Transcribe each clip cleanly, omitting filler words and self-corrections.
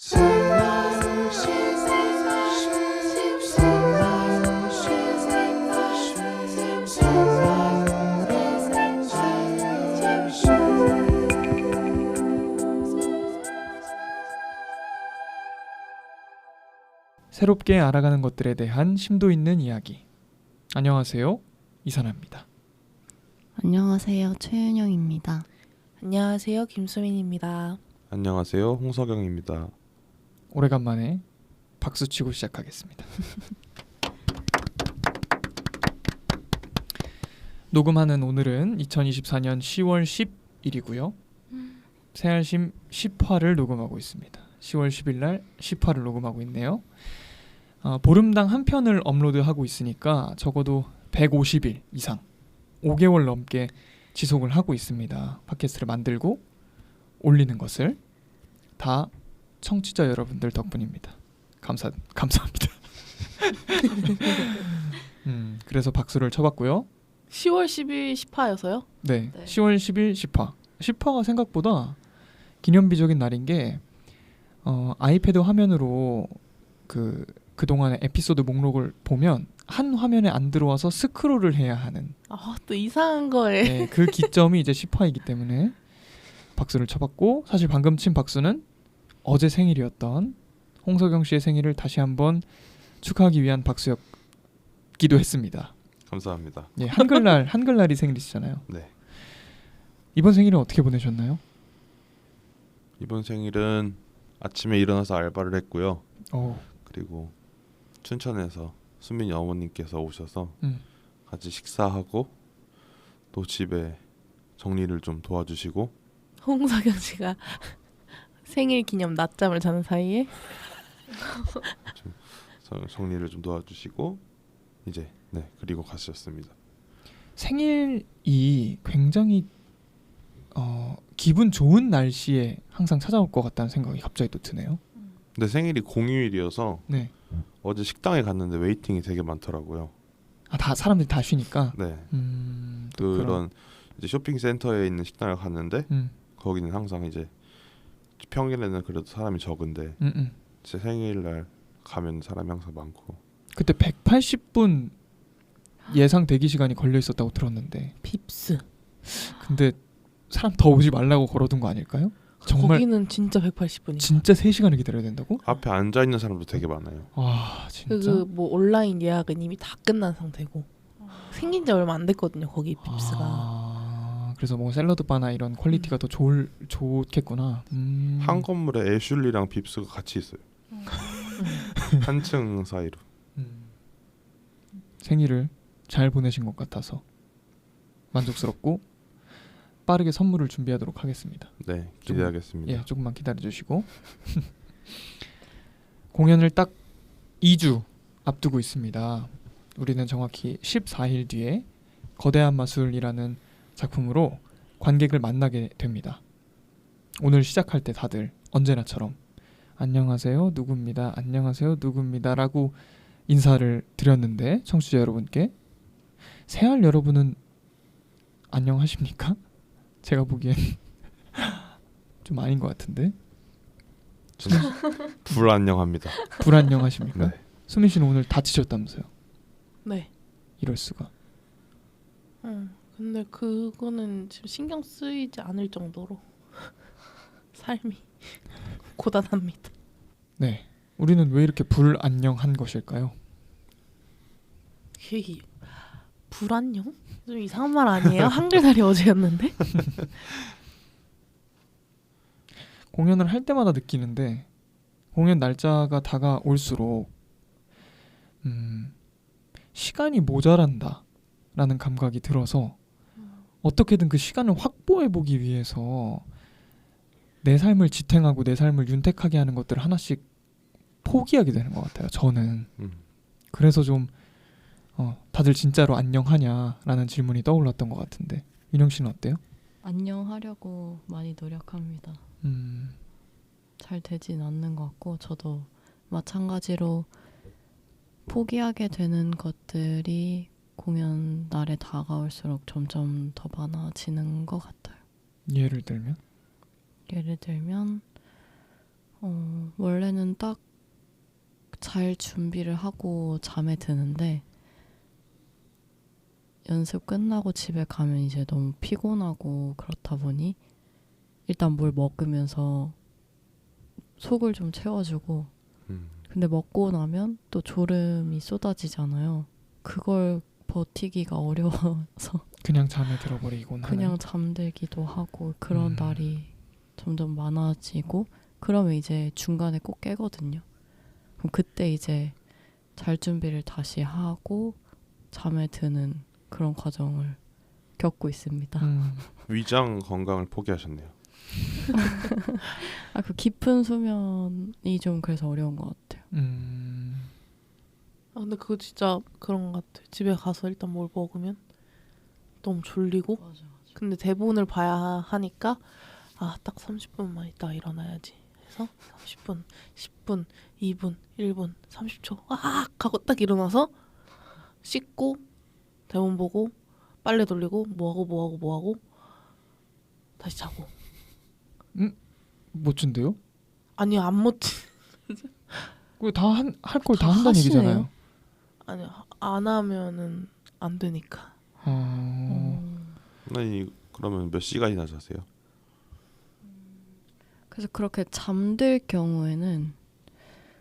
새롭게 알아가는 것들에 대한 심도 있는 이야기. 안녕하세요, 이선아입니다. 안녕하세요, 최윤영입니다. 안녕하세요, 김수민입니다. 안녕하세요, 홍석영입니다. 오래간만에 박수 치고 시작하겠습니다. 녹음하는 오늘은 2024년 10월 10일이고요. 새알심 10화를 녹음하고 있습니다. 10월 10일 날 10화를 녹음하고 있네요. 보름당 한 편을 업로드하고 있으니까 적어도 150일 이상 5개월 넘게 지속을 하고 있습니다. 팟캐스트를 만들고 올리는 것을 다 청취자 여러분들 덕분입니다. 감사합니다. 그래서 박수를 쳐봤고요. 10월 10일 10화여서요? 네, 네. 10월 10일 10화. 10화가 생각보다 기념비적인 날인 게 아이패드 화면으로 그동안의 에피소드 목록을 보면 한 화면에 안 들어와서 스크롤을 해야 하는 또 이상한 거에. 네, 그 기점이 이제 10화이기 때문에 박수를 쳐봤고, 사실 방금 친 박수는 어제 생일이었던 홍석영 씨의 생일을 다시 한번 축하하기 위한 박수였기도 했습니다. 감사합니다. 예, 한글날이 생일이시잖아요. 네. 이번 생일은 어떻게 보내셨나요? 이번 생일은 아침에 일어나서 알바를 했고요. 그리고 춘천에서 수민이 어머님께서 오셔서 같이 식사하고 또 집에 정리를 좀 도와주시고, 홍석영 씨가 생일 기념 낮잠을 자는 사이에 정리를 좀 도와주시고 이제 그리고 가셨습니다. 생일이 굉장히 기분 좋은 날씨에 항상 찾아올 것 같다는 생각이 갑자기 또 드네요. 근데 생일이 공휴일이어서 네. 어제 식당에 갔는데 웨이팅이 되게 많더라고요. 다 사람들이 다 쉬니까. 네. 또 그런 이제 쇼핑센터에 있는 식당을 갔는데 거기는 항상 이제 평일에는 그래도 사람이 적은데 제 생일날 가면 사람이 항상 많고. 그때 180분 예상 대기 시간이 걸려 있었다고 들었는데, 빕스. 근데 사람 더 오지 말라고 걸어둔 거 아닐까요? 정말 거기는 진짜 180분이에요. 진짜 3시간을 기다려야 된다고? 앞에 앉아 있는 사람도 되게 많아요. 와, 진짜. 뭐 온라인 예약은 이미 다 끝난 상태고 생긴 지 얼마 안 됐거든요. 거기 빕스가. 그래서 뭐 샐러드 바나 이런 퀄리티가 더 좋겠구나. 한 건물에 애슐리랑 빕스가 같이 있어요. 한 층 사이로. 생일을 잘 보내신 것 같아서 만족스럽고 빠르게 선물을 준비하도록 하겠습니다. 네, 기대하겠습니다. 예, 조금만 기다려주시고. 공연을 딱 2주 앞두고 있습니다. 우리는 정확히 14일 뒤에 거대한 마술이라는 작품으로 관객을 만나게 됩니다. 오늘 시작할 때 다들 언제나처럼 안녕하세요 누구입니다, 안녕하세요 누구입니다 라고 인사를 드렸는데, 청취자 여러분께 새알 여러분은 안녕하십니까? 제가 보기엔 좀 아닌 것 같은데. 불안녕합니다. 불안녕하십니까? 네. 수민 씨는 오늘 다치셨다면서요? 네. 이럴 수가. 근데 그거는 지금 신경 쓰이지 않을 정도로 삶이 고단합니다. 네. 우리는 왜 이렇게 불안녕한 것일까요? 불안녕? 좀 이상한 말 아니에요? 한글날이 어제였는데? 공연을 할 때마다 느끼는데, 공연 날짜가 다가올수록 시간이 모자란다 라는 감각이 들어서 어떻게든 그 시간을 확보해보기 위해서 내 삶을 지탱하고 내 삶을 윤택하게 하는 것들을 하나씩 포기하게 되는 것 같아요, 저는. 그래서 좀 다들 진짜로 안녕하냐라는 질문이 떠올랐던 것 같은데, 윤영 씨는 어때요? 안녕하려고 많이 노력합니다. 잘 되진 않는 것 같고, 저도 마찬가지로 포기하게 되는 것들이 공연 날에 다가올수록 점점 더 많아지는 것 같아요. 예를 들면? 예를 들면 원래는 딱 잘 준비를 하고 잠에 드는데 연습 끝나고 집에 가면 이제 너무 피곤하고 그렇다 보니 일단 뭘 먹으면서 속을 좀 채워주고 근데 먹고 나면 또 졸음이 쏟아지잖아요. 그걸 버티기가 어려워서 그냥 잠에 들어버리곤 그냥 하는. 잠들기도 하고 그런 날이 점점 많아지고 그러면 이제 중간에 꼭 깨거든요. 그럼 그때 이제 잘 준비를 다시 하고 잠에 드는 그런 과정을 겪고 있습니다. 위장 건강을 포기하셨네요. 아, 그 깊은 수면이 좀 그래서 어려운 것 같아요. 아, 근데 그거 진짜 그런 것 같아요. 집에 가서 일단 뭘 먹으면 너무 졸리고 맞아. 근데 대본을 봐야 하니까 아, 딱 30분만 있다 일어나야지 해서 30분, 10분, 2분, 1분, 30초 아 하고 딱 일어나서 씻고 대본 보고 빨래 돌리고 뭐하고 다시 자고. 멋진데요? 아니요, 안 멋지. 할 걸 다 다 한다는 하시네요. 얘기잖아요. 아니요, 안 하면은 안 되니까. 아니 그러면 몇 시간이나 자세요? 그래서 그렇게 잠들 경우에는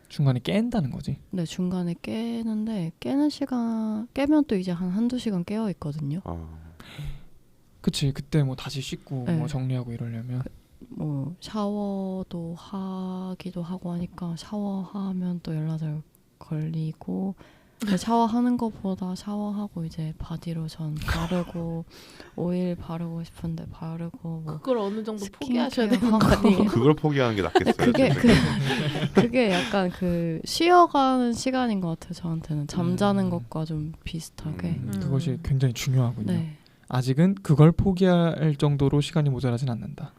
중간에 깬다는 거지. 네, 중간에 깨는데 깨는 시간 깨면 또 이제 한 한두 시간 깨어 있거든요. 그치. 그때 뭐 다시 씻고 네. 뭐 정리하고 이러려면 뭐 샤워도 하기도 하고 하니까 샤워하면 또 연락을 걸리고 샤워하는 것보다 샤워하고 이제 바디로션 바르고 오일 바르고 싶은데 바르고 뭐 그걸 어느 정도 스킨케어 포기하셔야 되는 거 하고. 아니에요? 그걸 포기하는 게 낫겠어요. 그게 약간 그 쉬어가는 시간인 것 같아요. 저한테는 잠자는 것과 좀 비슷하게. 그것이 굉장히 중요하군요. 네. 아직은 그걸 포기할 정도로 시간이 모자라진 않는다.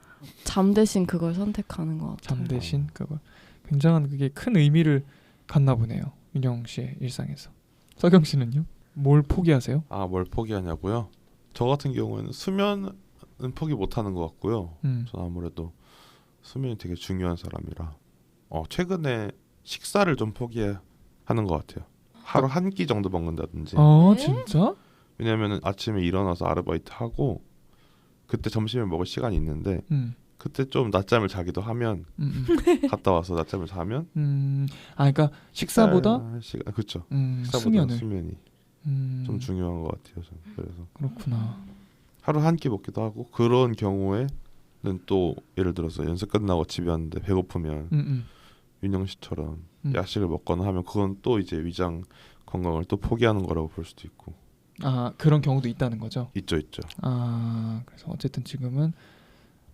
잠 대신 그걸 선택하는 것 같아요. 잠 대신 그걸. 굉장한 그게 큰 의미를 갖나 보네요. 윤영 씨의 일상에서. 서경 씨는요? 뭘 포기하세요? 뭘 포기하냐고요? 저 같은 경우에는 수면은 포기 못하는 것 같고요. 저는 아무래도 수면이 되게 중요한 사람이라 최근에 식사를 좀 포기하는 것 같아요. 하루 한 끼 정도 먹는다든지. 진짜? 왜냐하면 아침에 일어나서 아르바이트 하고 그때 점심을 먹을 시간이 있는데 그때 좀 낮잠을 자기도 하면 갔다 와서 낮잠을 자면 그러니까 식사보다 그렇죠. 수면을 수면이 좀 중요한 것 같아요. 저는. 그래서 그렇구나. 하루 한 끼 먹기도 하고 그런 경우에는 또 예를 들어서 연습 끝나고 집에 왔는데 배고프면 윤영 씨처럼 야식을 먹거나 하면 그건 또 이제 위장 건강을 또 포기하는 거라고 볼 수도 있고. 그런 경우도 있다는 거죠. 있죠. 그래서 어쨌든 지금은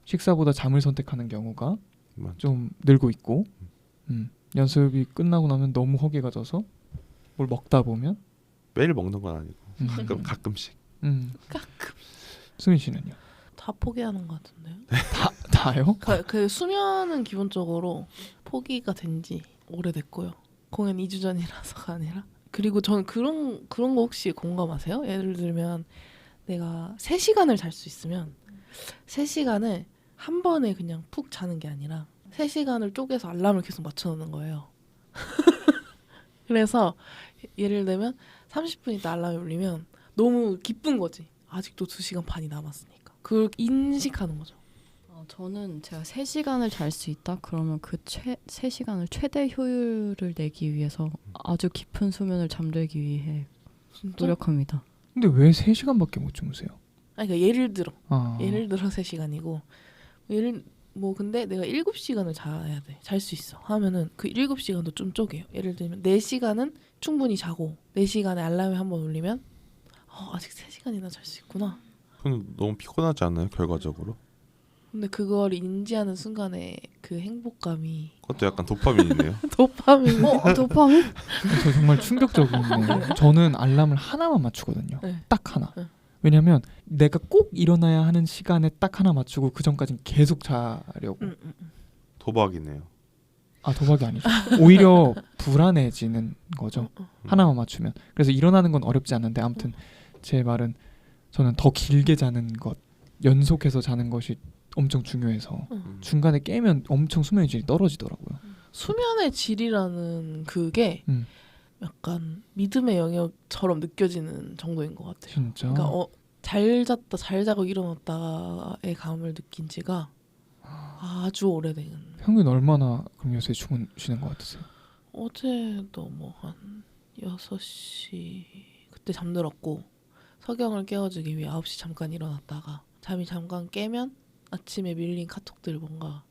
식사보다 잠을 선택하는 경우가 맞죠. 좀 늘고 있고 연습이 끝나고 나면 너무 허기가 져서 뭘 먹다 보면 매일 먹는 건 아니고 가끔씩. 가끔. 수민 씨는요? 다 포기하는 것 같은데요? 다요? 그 수면은 기본적으로 포기가 된 지 오래됐고요. 공연 2주 전이라서가 아니라. 그리고 저는 그런 거 혹시 공감하세요? 예를 들면 내가 3시간을 잘 수 있으면 3시간을 한 번에 그냥 푹 자는 게 아니라 3시간을 쪼개서 알람을 계속 맞춰놓는 거예요. 그래서 예를 들면 30분 있다 알람이 울리면 너무 기쁜 거지. 아직도 2시간 반이 남았으니까. 그걸 인식하는 거죠. 저는 제가 3시간을 잘 수 있다? 그러면 그 3시간을 최대 효율을 내기 위해서 아주 깊은 수면을 잠들기 위해 진짜? 노력합니다. 근데 왜 3시간밖에 못 주무세요? 그러니까 예를 들어 예를 3시간이고 근데 내가 7시간을 자야 돼. 잘 수 있어. 하면은 그 7시간도 좀 쪼개요. 예를 들면 4시간은 충분히 자고 4시간에 알람이 한번 울리면 아직 3시간이나 잘 수 있구나. 그건 너무 피곤하지 않나요? 결과적으로? 근데 그걸 인지하는 순간에 그 행복감이 그것도 약간 도파민이네요. 도파민. 도파민? 저 정말 충격적이네요. 저는 알람을 하나만 맞추거든요. 네. 딱 하나. 네. 왜냐면 내가 꼭 일어나야 하는 시간에 딱 하나 맞추고 그 전까지는 계속 자려고. 도박이네요. 도박이 아니죠. 오히려 불안해지는 거죠. 하나만 맞추면. 그래서 일어나는 건 어렵지 않은데 아무튼 제 말은 저는 더 길게 자는 것, 연속해서 자는 것이 엄청 중요해서 중간에 깨면 엄청 수면의 질이 떨어지더라고요. 수면의 질이라는 그게 약간 믿음의 영역처럼 느껴지는 정도인 것 같아요. 진짜. 그러니까 잘 잤다 잘 자고 일어났다의 감을 느낀 지가 아주 오래된. 평균 얼마나 그럼 요새 주무시는 것 같으세요? 어제도 뭐 한 6시 그때 잠들었고 석영을 깨워주기 위해 9시 잠깐 일어났다가 잠이 잠깐 깨면 아침에 밀린 카톡들 뭔가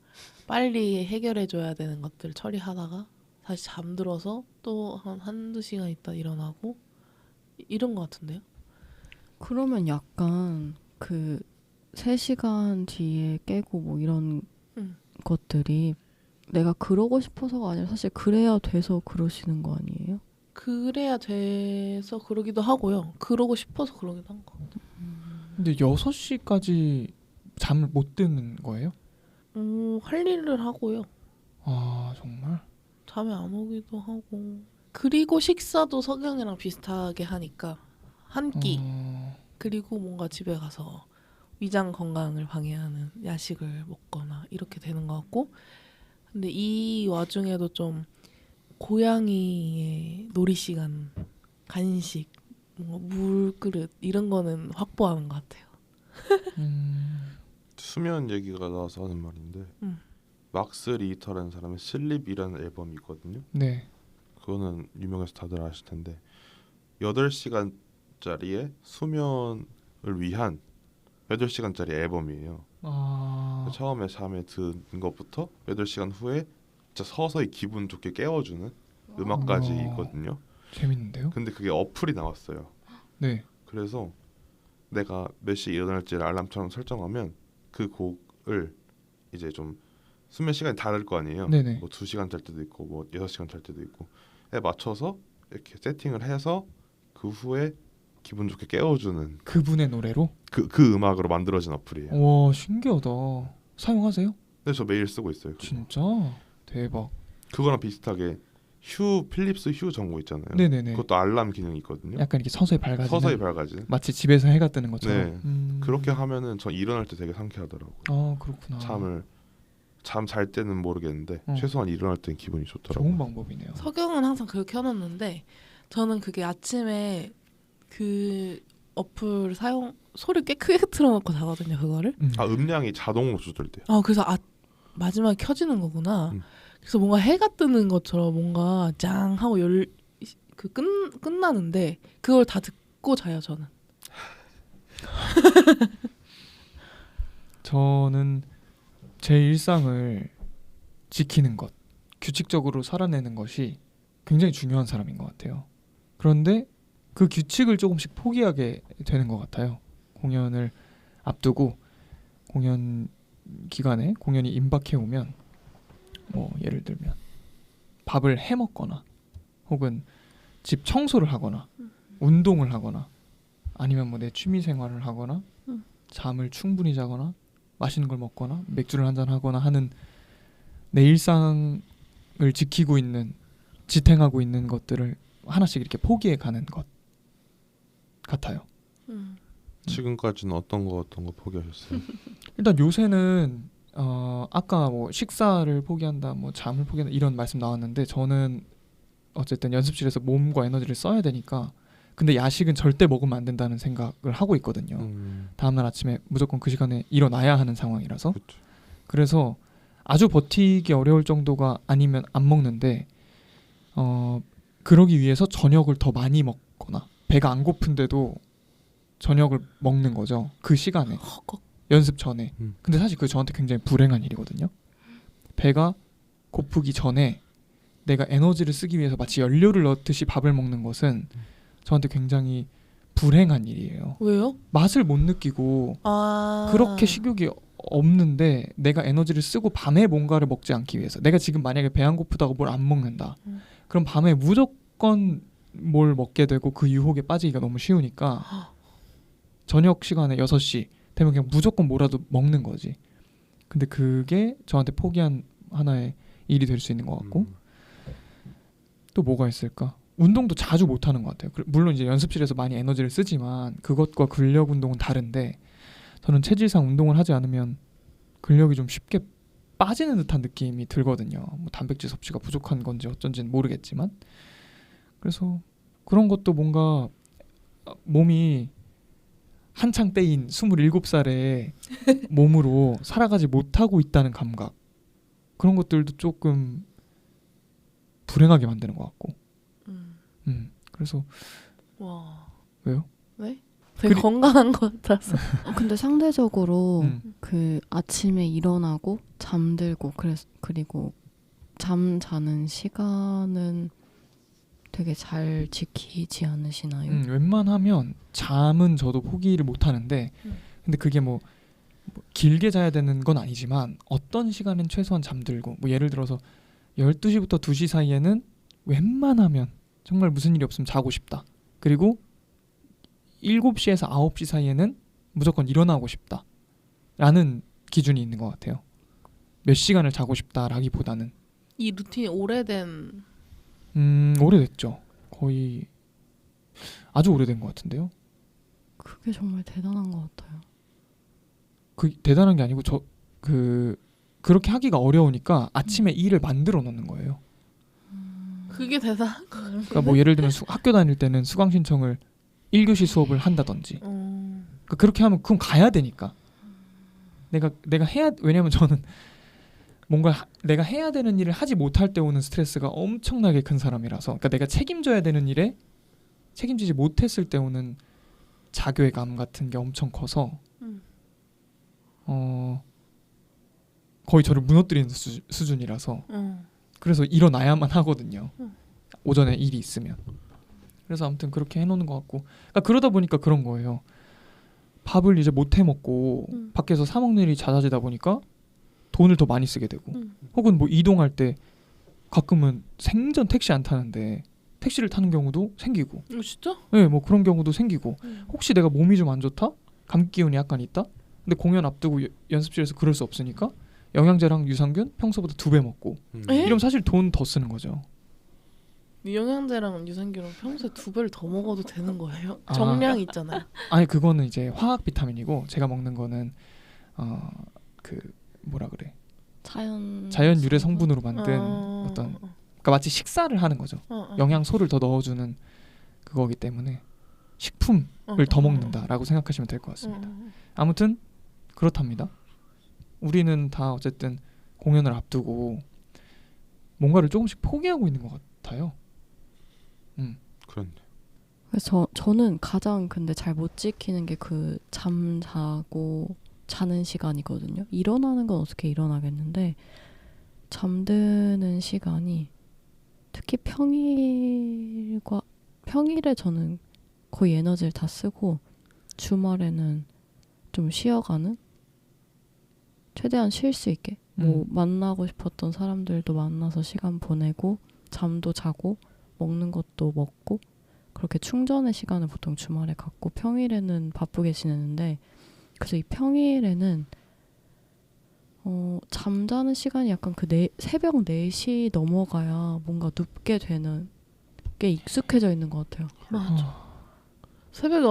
빨리 해결해줘야 되는 것들 처리하다가 다시 잠들어서 또 한 한두 시간 있다 일어나고 이런 것 같은데요? 그러면 약간 그 3시간 뒤에 깨고 뭐 이런 것들이 내가 그러고 싶어서가 아니라 사실 그래야 돼서 그러시는 거 아니에요? 그래야 돼서 그러기도 하고요. 그러고 싶어서 그러기도 한 것 같아요. 근데 6시까지 잠을 못 드는 거예요? 할 일을 하고요. 아 정말? 잠이 안 오기도 하고 그리고 식사도 석영이랑 비슷하게 하니까 한 끼 그리고 뭔가 집에 가서 위장 건강을 방해하는 야식을 먹거나 이렇게 되는 것 같고 근데 이 와중에도 좀 고양이의 놀이 시간, 간식, 뭔가 물그릇 이런 거는 확보하는 것 같아요. 수면 얘기가 나와서 하는 말인데 막스 리히터라는 사람의 슬립이라는 앨범이 있거든요. 네. 그거는 유명해서 다들 아실 텐데 8시간짜리의 수면을 위한 8시간짜리 앨범이에요. 처음에 잠에 든 것부터 8시간 후에 진짜 서서히 기분 좋게 깨워주는 음악까지 있거든요. 재밌는데요? 근데 그게 어플이 나왔어요. 네. 그래서 내가 몇 시에 일어날지를 알람처럼 설정하면 그 곡을 이제 좀 수면 시간이 다를 거 아니에요. 네네. 뭐 2시간 잘 때도 있고 뭐 6시간 잘 때도 있고 에 맞춰서 이렇게 세팅을 해서 그 후에 기분 좋게 깨워주는 그분의 노래로? 그 음악으로 만들어진 어플이에요. 와 신기하다. 사용하세요? 근데 저 매일 쓰고 있어요. 그거. 진짜? 대박. 그거랑 비슷하게 필립스 휴 전구 있잖아요. 네네네. 그것도 알람 기능이 있거든요. 약간 이렇게 서서히 밝아지는. 서서히 밝아지는. 마치 집에서 해가 뜨는 것처럼. 네. 그렇게 하면은 전 일어날 때 되게 상쾌하더라고요. 아 그렇구나. 잠 잘 때는 모르겠는데 최소한 일어날 때는 기분이 좋더라고요. 좋은 방법이네요. 석영은 항상 그렇게 해놨는데 저는 그게 아침에 그 어플 소리 꽤 크게 틀어놓고 자거든요. 그거를. 음량이 자동으로 조절돼요. 그래서 마지막에 켜지는 거구나. 그래서 뭔가 해가 뜨는 것처럼 뭔가 짱 하고 끝나는데 그걸 다 듣고 자요 저는. 저는 제 일상을 지키는 것, 규칙적으로 살아내는 것이 굉장히 중요한 사람인 것 같아요. 그런데 그 규칙을 조금씩 포기하게 되는 것 같아요. 공연을 앞두고 공연 기간에 공연이 임박해 오면 뭐 예를 들면 밥을 해 먹거나 혹은 집 청소를 하거나 운동을 하거나 아니면 뭐 내 취미 생활을 하거나 잠을 충분히 자거나 맛있는 걸 먹거나 맥주를 한잔 하거나 하는 내 일상을 지키고 있는 지탱하고 있는 것들을 하나씩 이렇게 포기해 가는 것 같아요. 지금까지는 어떤 거 포기하셨어요? 일단 요새는 아까 뭐 식사를 포기한다, 뭐 잠을 포기한다 이런 말씀 나왔는데 저는 어쨌든 연습실에서 몸과 에너지를 써야 되니까 근데 야식은 절대 먹으면 안 된다는 생각을 하고 있거든요. 다음날 아침에 무조건 그 시간에 일어나야 하는 상황이라서 그쵸. 그래서 아주 버티기 어려울 정도가 아니면 안 먹는데 그러기 위해서 저녁을 더 많이 먹거나 배가 안 고픈데도 저녁을 먹는 거죠. 그 시간에 연습 전에. 근데 사실 그게 저한테 굉장히 불행한 일이거든요. 배가 고프기 전에 내가 에너지를 쓰기 위해서 마치 연료를 넣듯이 밥을 먹는 것은 저한테 굉장히 불행한 일이에요. 왜요? 맛을 못 느끼고 그렇게 식욕이 없는데 내가 에너지를 쓰고 밤에 뭔가를 먹지 않기 위해서 내가 지금 만약에 배 안 고프다고 뭘 안 먹는다. 그럼 밤에 무조건 뭘 먹게 되고 그 유혹에 빠지기가 너무 쉬우니까 저녁 시간에 6시 되면 그냥 무조건 뭐라도 먹는 거지. 근데 그게 저한테 포기한 하나의 일이 될 수 있는 것 같고 또 뭐가 있을까? 운동도 자주 못하는 것 같아요. 물론 이제 연습실에서 많이 에너지를 쓰지만 그것과 근력 운동은 다른데 저는 체질상 운동을 하지 않으면 근력이 좀 쉽게 빠지는 듯한 느낌이 들거든요. 뭐 단백질 섭취가 부족한 건지 어쩐지는 모르겠지만 그래서 그런 것도 뭔가 몸이 한창 때인 27살의 몸으로 살아가지 못하고 있다는 감각 그런 것들도 조금 불행하게 만드는 것 같고 그래서 와. 왜요? 네? 되게 건강한 것 같아서. 근데 상대적으로 음. 그 아침에 일어나고 잠들고 그리고 잠 자는 시간은 되게 잘 지키지 않으시나요? 웬만하면 잠은 저도 포기를 못 하는데 근데 그게 뭐 길게 자야 되는 건 아니지만 어떤 시간은 최소한 잠들고 뭐 예를 들어서 12시부터 2시 사이에는 웬만하면 정말 무슨 일이 없으면 자고 싶다. 그리고 7시에서 9시 사이에는 무조건 일어나고 싶다. 라는 기준이 있는 것 같아요. 몇 시간을 자고 싶다라기보다는 이 루틴이 오래된 오래됐죠. 거의 아주 오래된 것 같은데요. 그게 정말 대단한 것 같아요. 그 대단한 게 아니고 그렇게 하기가 어려우니까 아침에 일을 만들어 놓는 거예요. 그게 대단한 거. 그러니까 뭐 예를 들면 학교 다닐 때는 수강 신청을 1교시 수업을 한다든지 그러니까 그렇게 하면 그건 가야 되니까 내가 해야 왜냐면 저는 뭔가 내가 해야 되는 일을 하지 못할 때 오는 스트레스가 엄청나게 큰 사람이라서 그러니까 내가 책임져야 되는 일에 책임지지 못했을 때 오는 자괴감 같은 게 엄청 커서 거의 저를 무너뜨리는 수준이라서 그래서 일어나야만 하거든요. 오전에 일이 있으면. 그래서 아무튼 그렇게 해놓는 것 같고 그러니까 그러다 보니까 그런 거예요. 밥을 이제 못 해먹고 밖에서 사 먹는 일이 잦아지다 보니까 돈을 더 많이 쓰게 되고 혹은 뭐 이동할 때 가끔은 생전 택시 안 타는데 택시를 타는 경우도 생기고 진짜? 네, 뭐 그런 경우도 생기고 혹시 내가 몸이 좀 안 좋다? 감기 기운이 약간 있다? 근데 공연 앞두고 연습실에서 그럴 수 없으니까 영양제랑 유산균 평소보다 2배 먹고 이러면 사실 돈 더 쓰는 거죠. 영양제랑 유산균은 평소에 2배를 더 먹어도 되는 거예요? 아. 정량 있잖아요. 아니 그거는 이제 화학 비타민이고 제가 먹는 거는 그 뭐라 그래 자연 유래 성분으로 만든 어떤 그러니까 마치 식사를 하는 거죠. 영양소를 더 넣어주는 그거기 때문에 식품을 더 먹는다라고 생각하시면 될 것 같습니다. 아무튼 그렇답니다. 우리는 다 어쨌든 공연을 앞두고 뭔가를 조금씩 포기하고 있는 것 같아요. 그렇네. 그래서 저는 가장 근데 잘 못 지키는 게 그 잠자고 자는 시간이거든요. 일어나는 건 어떻게 일어나겠는데 잠드는 시간이 특히 평일에 저는 거의 에너지를 다 쓰고 주말에는 좀 쉬어가는 최대한 쉴 수 있게 뭐 만나고 싶었던 사람들도 만나서 시간 보내고 잠도 자고 먹는 것도 먹고 그렇게 충전의 시간을 보통 주말에 갖고 평일에는 바쁘게 지내는데 그래서 이 평일에는 잠자는 시간이 약간 새벽 4시 넘어가야 뭔가 눕게 되는 게 익숙해져 있는 것 같아요. 맞아. 새벽에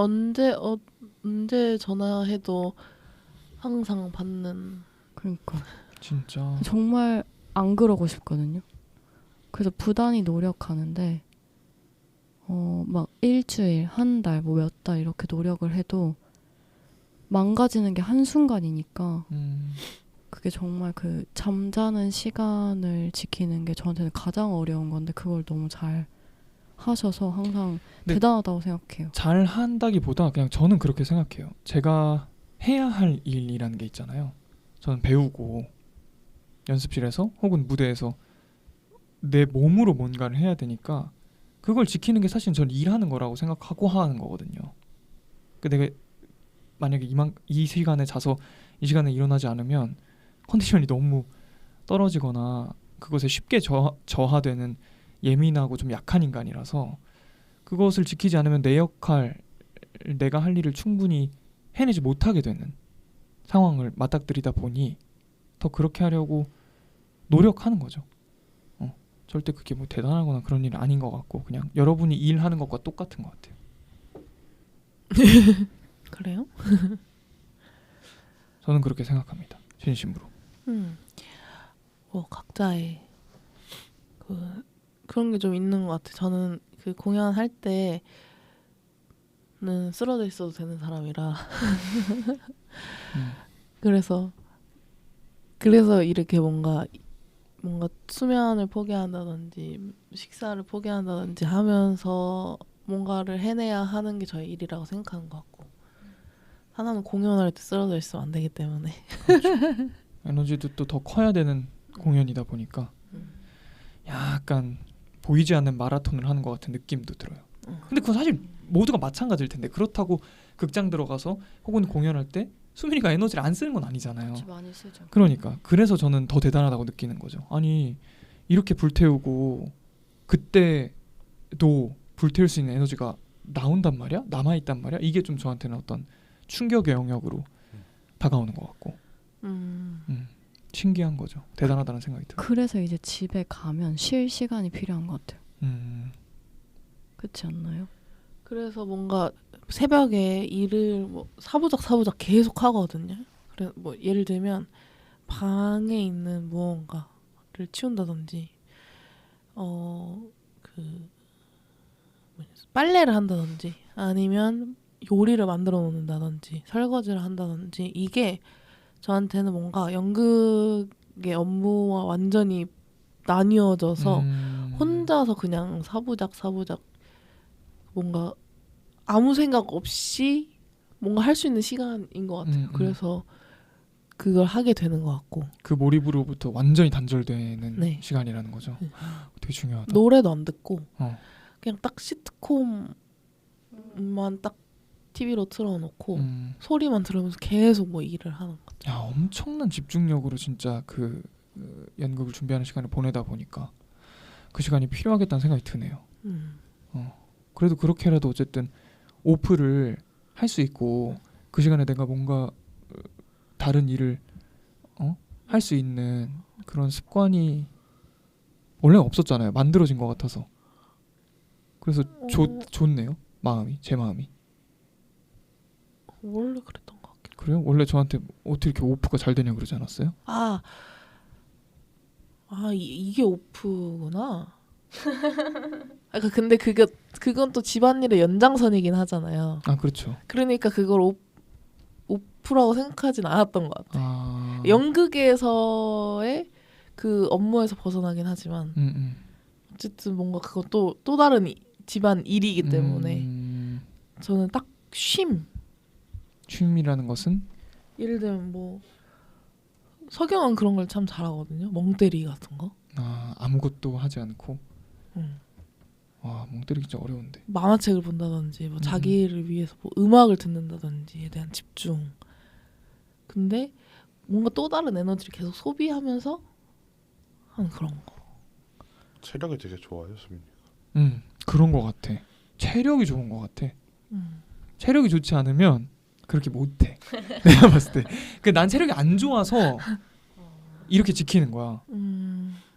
언제 전화해도 항상 받는. 그러니까 진짜 정말 안 그러고 싶거든요. 그래서 부단히 노력하는데 막 일주일, 한 달, 뭐 몇 달 이렇게 노력을 해도 망가지는 게 한순간이니까 그게 정말 그 잠자는 시간을 지키는 게 저한테는 가장 어려운 건데 그걸 너무 잘 하셔서 항상 대단하다고 생각해요. 잘 한다기보다 그냥 저는 그렇게 생각해요. 제가 해야 할 일이라는 게 있잖아요. 저는 배우고 연습실에서 혹은 무대에서 내 몸으로 뭔가를 해야 되니까 그걸 지키는 게 사실 저는 일하는 거라고 생각하고 하는 거거든요. 내가 만약에 이 시간에 자서 이 시간에 일어나지 않으면 컨디션이 너무 떨어지거나 그것에 쉽게 저하되는 예민하고 좀 약한 인간이라서 그것을 지키지 않으면 내 역할, 내가 할 일을 충분히 해내지 못하게 되는 상황을 맞닥뜨리다 보니 더 그렇게 하려고 노력하는 거죠. 절대 그게 뭐 대단하거나 그런 일은 아닌 것 같고 그냥 여러분이 일하는 것과 똑같은 것 같아요. 그래요? 저는 그렇게 생각합니다. 진심으로. 뭐 각자의 그런 게 좀 있는 것 같아요. 저는 그 공연할 때는 쓰러져 있어도 되는 사람이라 그래서 이렇게 뭔가 수면을 포기한다든지 식사를 포기한다든지 하면서 뭔가를 해내야 하는 게 저의 일이라고 생각하는 것 같고 하나는 공연할 때 쓰러져 있으면 안 되기 때문에 그렇죠. 에너지도 또 더 커야 되는 공연이다 보니까 약간 보이지 않는 마라톤을 하는 것 같은 느낌도 들어요. 근데 그건 사실 모두가 마찬가지일 텐데 그렇다고 극장 들어가서 혹은 공연할 때 수민이가 에너지를 안 쓰는 건 아니잖아요. 그치, 많이 쓰죠. 그러니까 그래서 저는 더 대단하다고 느끼는 거죠. 아니 이렇게 불태우고 그때도 불태울 수 있는 에너지가 나온단 말이야? 남아있단 말이야? 이게 좀 저한테는 어떤 충격의 영역으로 다가오는 것 같고 신기한 거죠. 대단하다는 생각이 들어요. 그래서 이제 집에 가면 쉴 시간이 필요한 것 같아요. 그렇지 않나요? 그래서 뭔가 새벽에 일을 뭐 사부작 계속 하거든요. 그래 뭐 예를 들면 방에 있는 무언가를 치운다든지 빨래를 한다든지 아니면 요리를 만들어 놓는다든지 설거지를 한다든지 이게 저한테는 뭔가 연극의 업무와 완전히 나뉘어져서 혼자서 그냥 사부작 뭔가 아무 생각 없이 뭔가 할 수 있는 시간인 것 같아요. 그래서 그걸 하게 되는 것 같고 그 몰입으로부터 완전히 단절되는 네. 시간이라는 거죠. 네. 되게 중요하다. 노래도 안 듣고 어. 그냥 딱 시트콤만 딱 TV로 틀어놓고 소리만 들으면서 계속 뭐 일을 하는 것 같아요. 야, 엄청난 집중력으로 진짜 그 연극을 준비하는 시간을 보내다 보니까 그 시간이 필요하겠다는 생각이 드네요. 그래도 그렇게라도 어쨌든 오프를 할 수 있고 그 시간에 내가 뭔가 다른 일을 할 수 있는 그런 습관이 원래 없었잖아요. 만들어진 것 같아서. 그래서 좋네요. 제 마음이. 원래 그랬던 것 같긴. 그래요? 원래 저한테 어떻게 이렇게 오프가 잘 되냐 그러지 않았어요? 이게 오프구나. 근데 그건 또 집안일의 연장선이긴 하잖아요. 아 그렇죠. 그러니까 그걸 오프라고 생각하진 않았던 것 같아요. 연극에서의 그 업무에서 벗어나긴 하지만 어쨌든 뭔가 그건 또 다른 집안 일이기 때문에 저는 딱 쉼이라는 것은 예를 들면 뭐 석영은 그런 걸 참 잘하거든요. 멍때리 같은 거. 아무것도 하지 않고. 와 멍때리 진짜 어려운데. 만화책을 본다든지 뭐 자기를 위해서 뭐 음악을 듣는다든지에 대한 집중. 근데 뭔가 또 다른 에너지를 계속 소비하면서 하는 그런 거. 체력이 되게 좋아요, 수민이. 그런 것 같아. 체력이 좋은 것 같아. 체력이 좋지 않으면 그렇게 못해. 내가 봤을 때. 난 체력이 안 좋아서 이렇게 지키는 거야.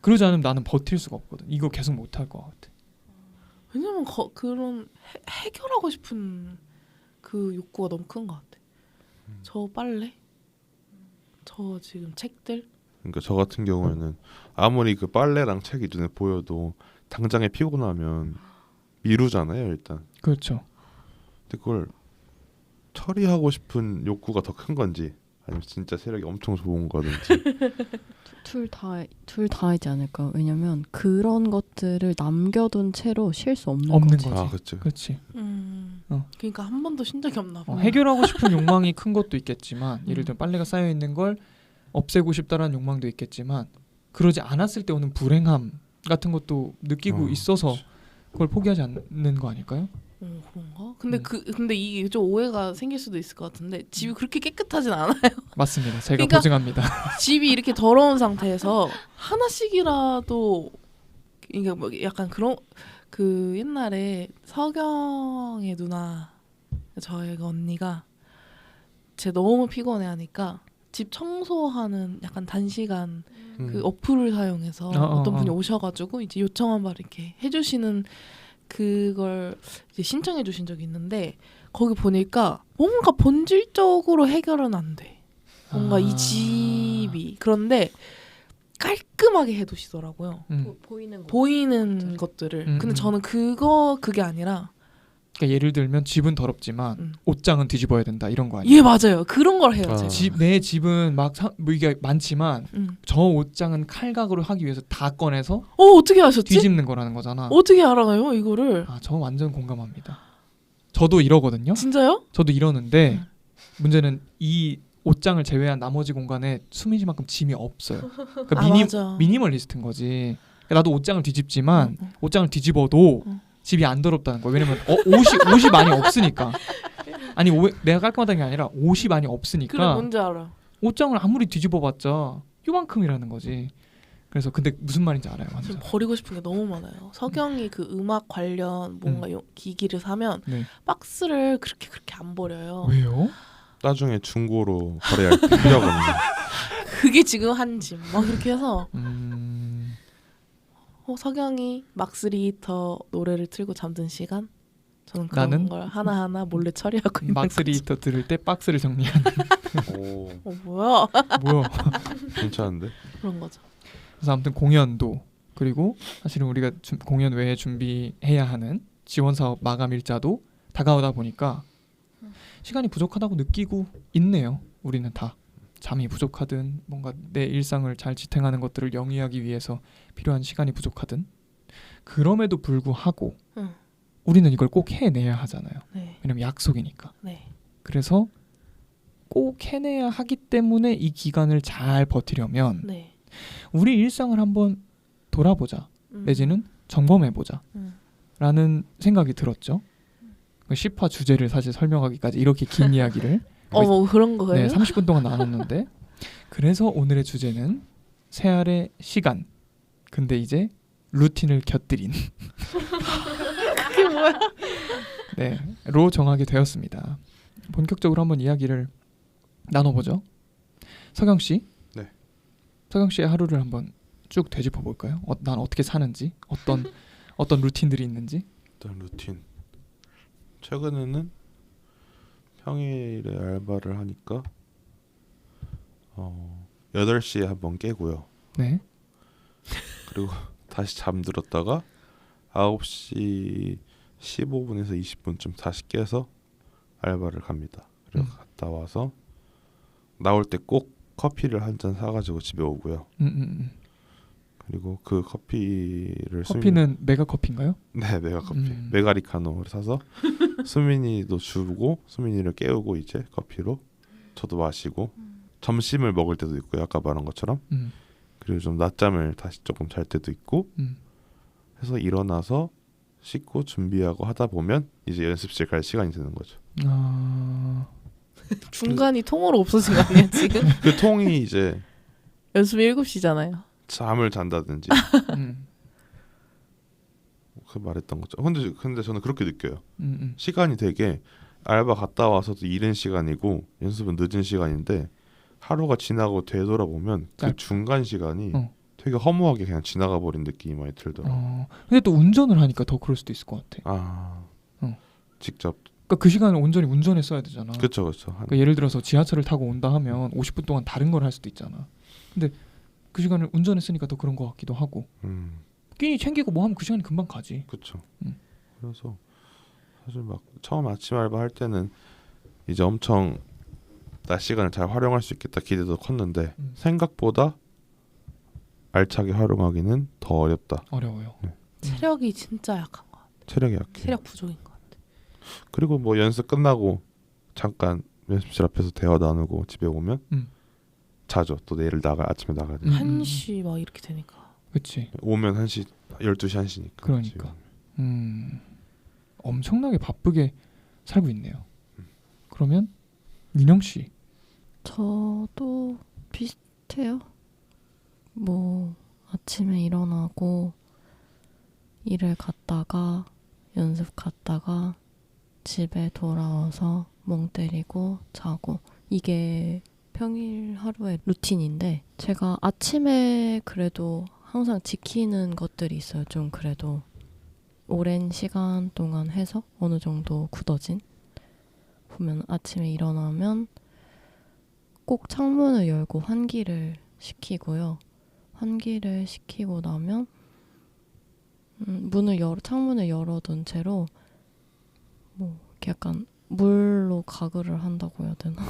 그러지 않으면 나는 버틸 수가 없거든. 이거 계속 못할 것 같아. 왜냐면 그런 해결하고 싶은 그 욕구가 너무 큰 것 같아. 저 빨래, 저 지금 책들. 그러니까 저 같은 경우에는 아무리 그 빨래랑 책이 눈에 보여도 당장에 피곤하면 미루잖아요, 일단. 그렇죠. 근데 그걸 처리하고 싶은 욕구가 더 큰 건지 아니면 진짜 체력이 엄청 좋은 거든지 둘 다이지 않을까. 왜냐면 그런 것들을 남겨둔 채로 쉴 수 없는 거지. 거지. 그렇지. 그러니까 한 번도 쉰 적이 없나 봐. 해결하고 싶은 욕망이 큰 것도 있겠지만 예를 들면 빨래가 쌓여 있는 걸 없애고 싶다라는 욕망도 있겠지만 그러지 않았을 때 오는 불행함 같은 것도 느끼고 있어서 그치. 그걸 포기하지 않는 거 아닐까요? 그런가? 근데 이게 좀 오해가 생길 수도 있을 것 같은데 집이 그렇게 깨끗하진 않아요. 맞습니다. 제가 그러니까 보증합니다. 집이 이렇게 더러운 상태에서 하나씩이라도 그러니까 뭐 약간 그런 그 옛날에 서경의 누나 저희 언니가 쟤 너무 피곤해하니까 집 청소하는 약간 단시간 그 어플을 사용해서 어떤 분이 오셔가지고 이제 요청한 바를 이렇게 해주시는 그걸 이제 신청해 주신 적이 있는데 거기 보니까 뭔가 본질적으로 해결은 안 돼. 뭔가 이 집이 그런데 깔끔하게 해두시더라고요. 보이는 거. 보이는 것들을. 근데 저는 그게 아니라 그러니까 예를 들면 집은 더럽지만 옷장은 뒤집어야 된다 이런 거 아니에요? 예 맞아요. 그런 걸 해요. 제가. 내 집은 뭐 이게 많지만 저 옷장은 칼각으로 하기 위해서 다 꺼내서 어떻게 하셨지? 뒤집는 거라는 거잖아. 어떻게 알아요 이거를? 저 완전 공감합니다. 저도 이러거든요. 진짜요? 저도 이러는데 문제는 이 옷장을 제외한 나머지 공간에 수민 씨만큼 짐이 없어요. 그러니까 맞아. 미니멀리스트인 거지. 그러니까 나도 옷장을 뒤집지만 옷장을 뒤집어도 집이 안 더럽다는 거야. 왜냐면 옷이 많이 없으니까. 아니 내가 깔끔하다는 게 아니라 옷이 많이 그래 없으니까 뭔지 알아. 옷장을 아무리 뒤집어봤자 요만큼이라는 거지. 그래서 근데 무슨 말인지 알아요. 지금 완전. 버리고 싶은 게 너무 많아요. 석영이 그 음악 관련 뭔가 기기를 사면 네. 박스를 그렇게 안 버려요. 왜요? 나중에 중고로 거래할 필요가 없네. 그게 지금 한 짐. 막 그렇게 해서 석영이 막스리히터 노래를 틀고 잠든 시간? 저는 그런 나는 걸 하나하나 몰래 처리하고 있는 거지. 막스리히터 들을 때 박스를 정리하는. 오, 뭐야? 뭐야? 괜찮은데? 그런 거죠. 그래서 아무튼 공연도 그리고 사실은 우리가 공연 외에 준비해야 하는 지원 사업 마감 일자도 다가오다 보니까 시간이 부족하다고 느끼고 있네요. 우리는 다 잠이 부족하든 뭔가 내 일상을 잘 지탱하는 것들을 영위하기 위해서 필요한 시간이 부족하든 그럼에도 불구하고 우리는 이걸 꼭 해내야 하잖아요. 네. 왜냐면 약속이니까. 네. 그래서 꼭 해내야 하기 때문에 이 기간을 잘 버티려면 네. 우리 일상을 한번 돌아보자. 내지는 점검해보자. 라는 생각이 들었죠. 10화 주제를 사실 설명하기까지 이렇게 긴 이야기를 뭐 그런 거예요? 네, 30분 동안 나눴는데 그래서 오늘의 주제는 새알의 시간. 근데 이제 루틴을 곁들인 그게 뭐야? 네, 로 정하게 되었습니다. 본격적으로 한번 이야기를 나눠보죠. 서경 씨. 네. 서경 씨의 하루를 한번 쭉 되짚어 볼까요? 난 어떻게 사는지, 어떤 루틴들이 있는지. 일단 루틴. 최근에는 평일에 알바를 하니까 8시에 한번 깨고요. 네. 그리고 다시 잠들었다가 9시 15분에서 20분쯤 다시 깨서 알바를 갑니다. 그리고 갔다 와서 나올 때 꼭 커피를 한 잔 사가지고 집에 오고요. 그리고 그 커피는 메가 커피인가요? 네, 메가 커피. 메가리카노를 사서 수민이도 주고 수민이를 깨우고 이제 커피로 저도 마시고 점심을 먹을 때도 있고요. 아까 말한 것처럼. 그리고 좀 낮잠을 다시 조금 잘 때도 있고 해서 일어나서 씻고 준비하고 하다 보면 이제 연습실 갈 시간이 되는 거죠. 중간이 통으로 없어진 거 아니야 지금? 그 통이 이제 연습이 7시잖아요. 잠을 잔다든지 그 말했던 거죠. 근데 저는 그렇게 느껴요. 시간이 되게 알바 갔다 와서도 이른 시간이고 연습은 늦은 시간인데 하루가 지나고 되돌아보면 그 중간 시간이 되게 허무하게 그냥 지나가 버린 느낌이 많이 들더라고요. 근데 또 운전을 하니까 더 그럴 수도 있을 것 같아. 직접. 그러니까 그 시간을 온전히 운전했어야 되잖아. 그렇죠. 그러니까 예를 들어서 지하철을 타고 온다 하면 50분 동안 다른 걸 할 수도 있잖아. 근데 그 시간을 운전했으니까 더 그런 것 같기도 하고. 끼니 챙기고 뭐 하면 그 시간이 금방 가지. 그렇죠. 그래서 사실 막 처음 아침 알바 할 때는 이제 엄청 낮 시간을 잘 활용할 수 있겠다 기대도 컸는데 생각보다 알차게 활용하기는 더 어렵다. 어려워요. 네. 체력이 진짜 약한 것 같아. 체력이 약해. 체력 부족인 것 같아. 그리고 뭐 연습 끝나고 잠깐 연습실 앞에서 대화 나누고 집에 오면 자죠. 또 내일 아침에 나가야 돼. 1시 막 이렇게 되니까. 그렇지. 오면 1시, 12시, 1시니까. 그러니까. 엄청나게 바쁘게 살고 있네요. 그러면 민영 씨. 저도 비슷해요. 뭐 아침에 일어나고 일을 갔다가 연습 갔다가 집에 돌아와서 멍 때리고 자고 이게 평일 하루의 루틴인데 제가 아침에 그래도 항상 지키는 것들이 있어요. 좀 그래도 오랜 시간 동안 해서 어느 정도 굳어진 보면 아침에 일어나면 꼭 창문을 열고 환기를 시키고요. 환기를 시키고 나면 창문을 열어둔 채로 뭐 이렇게 약간 물로 가글을 한다고 해야 되나?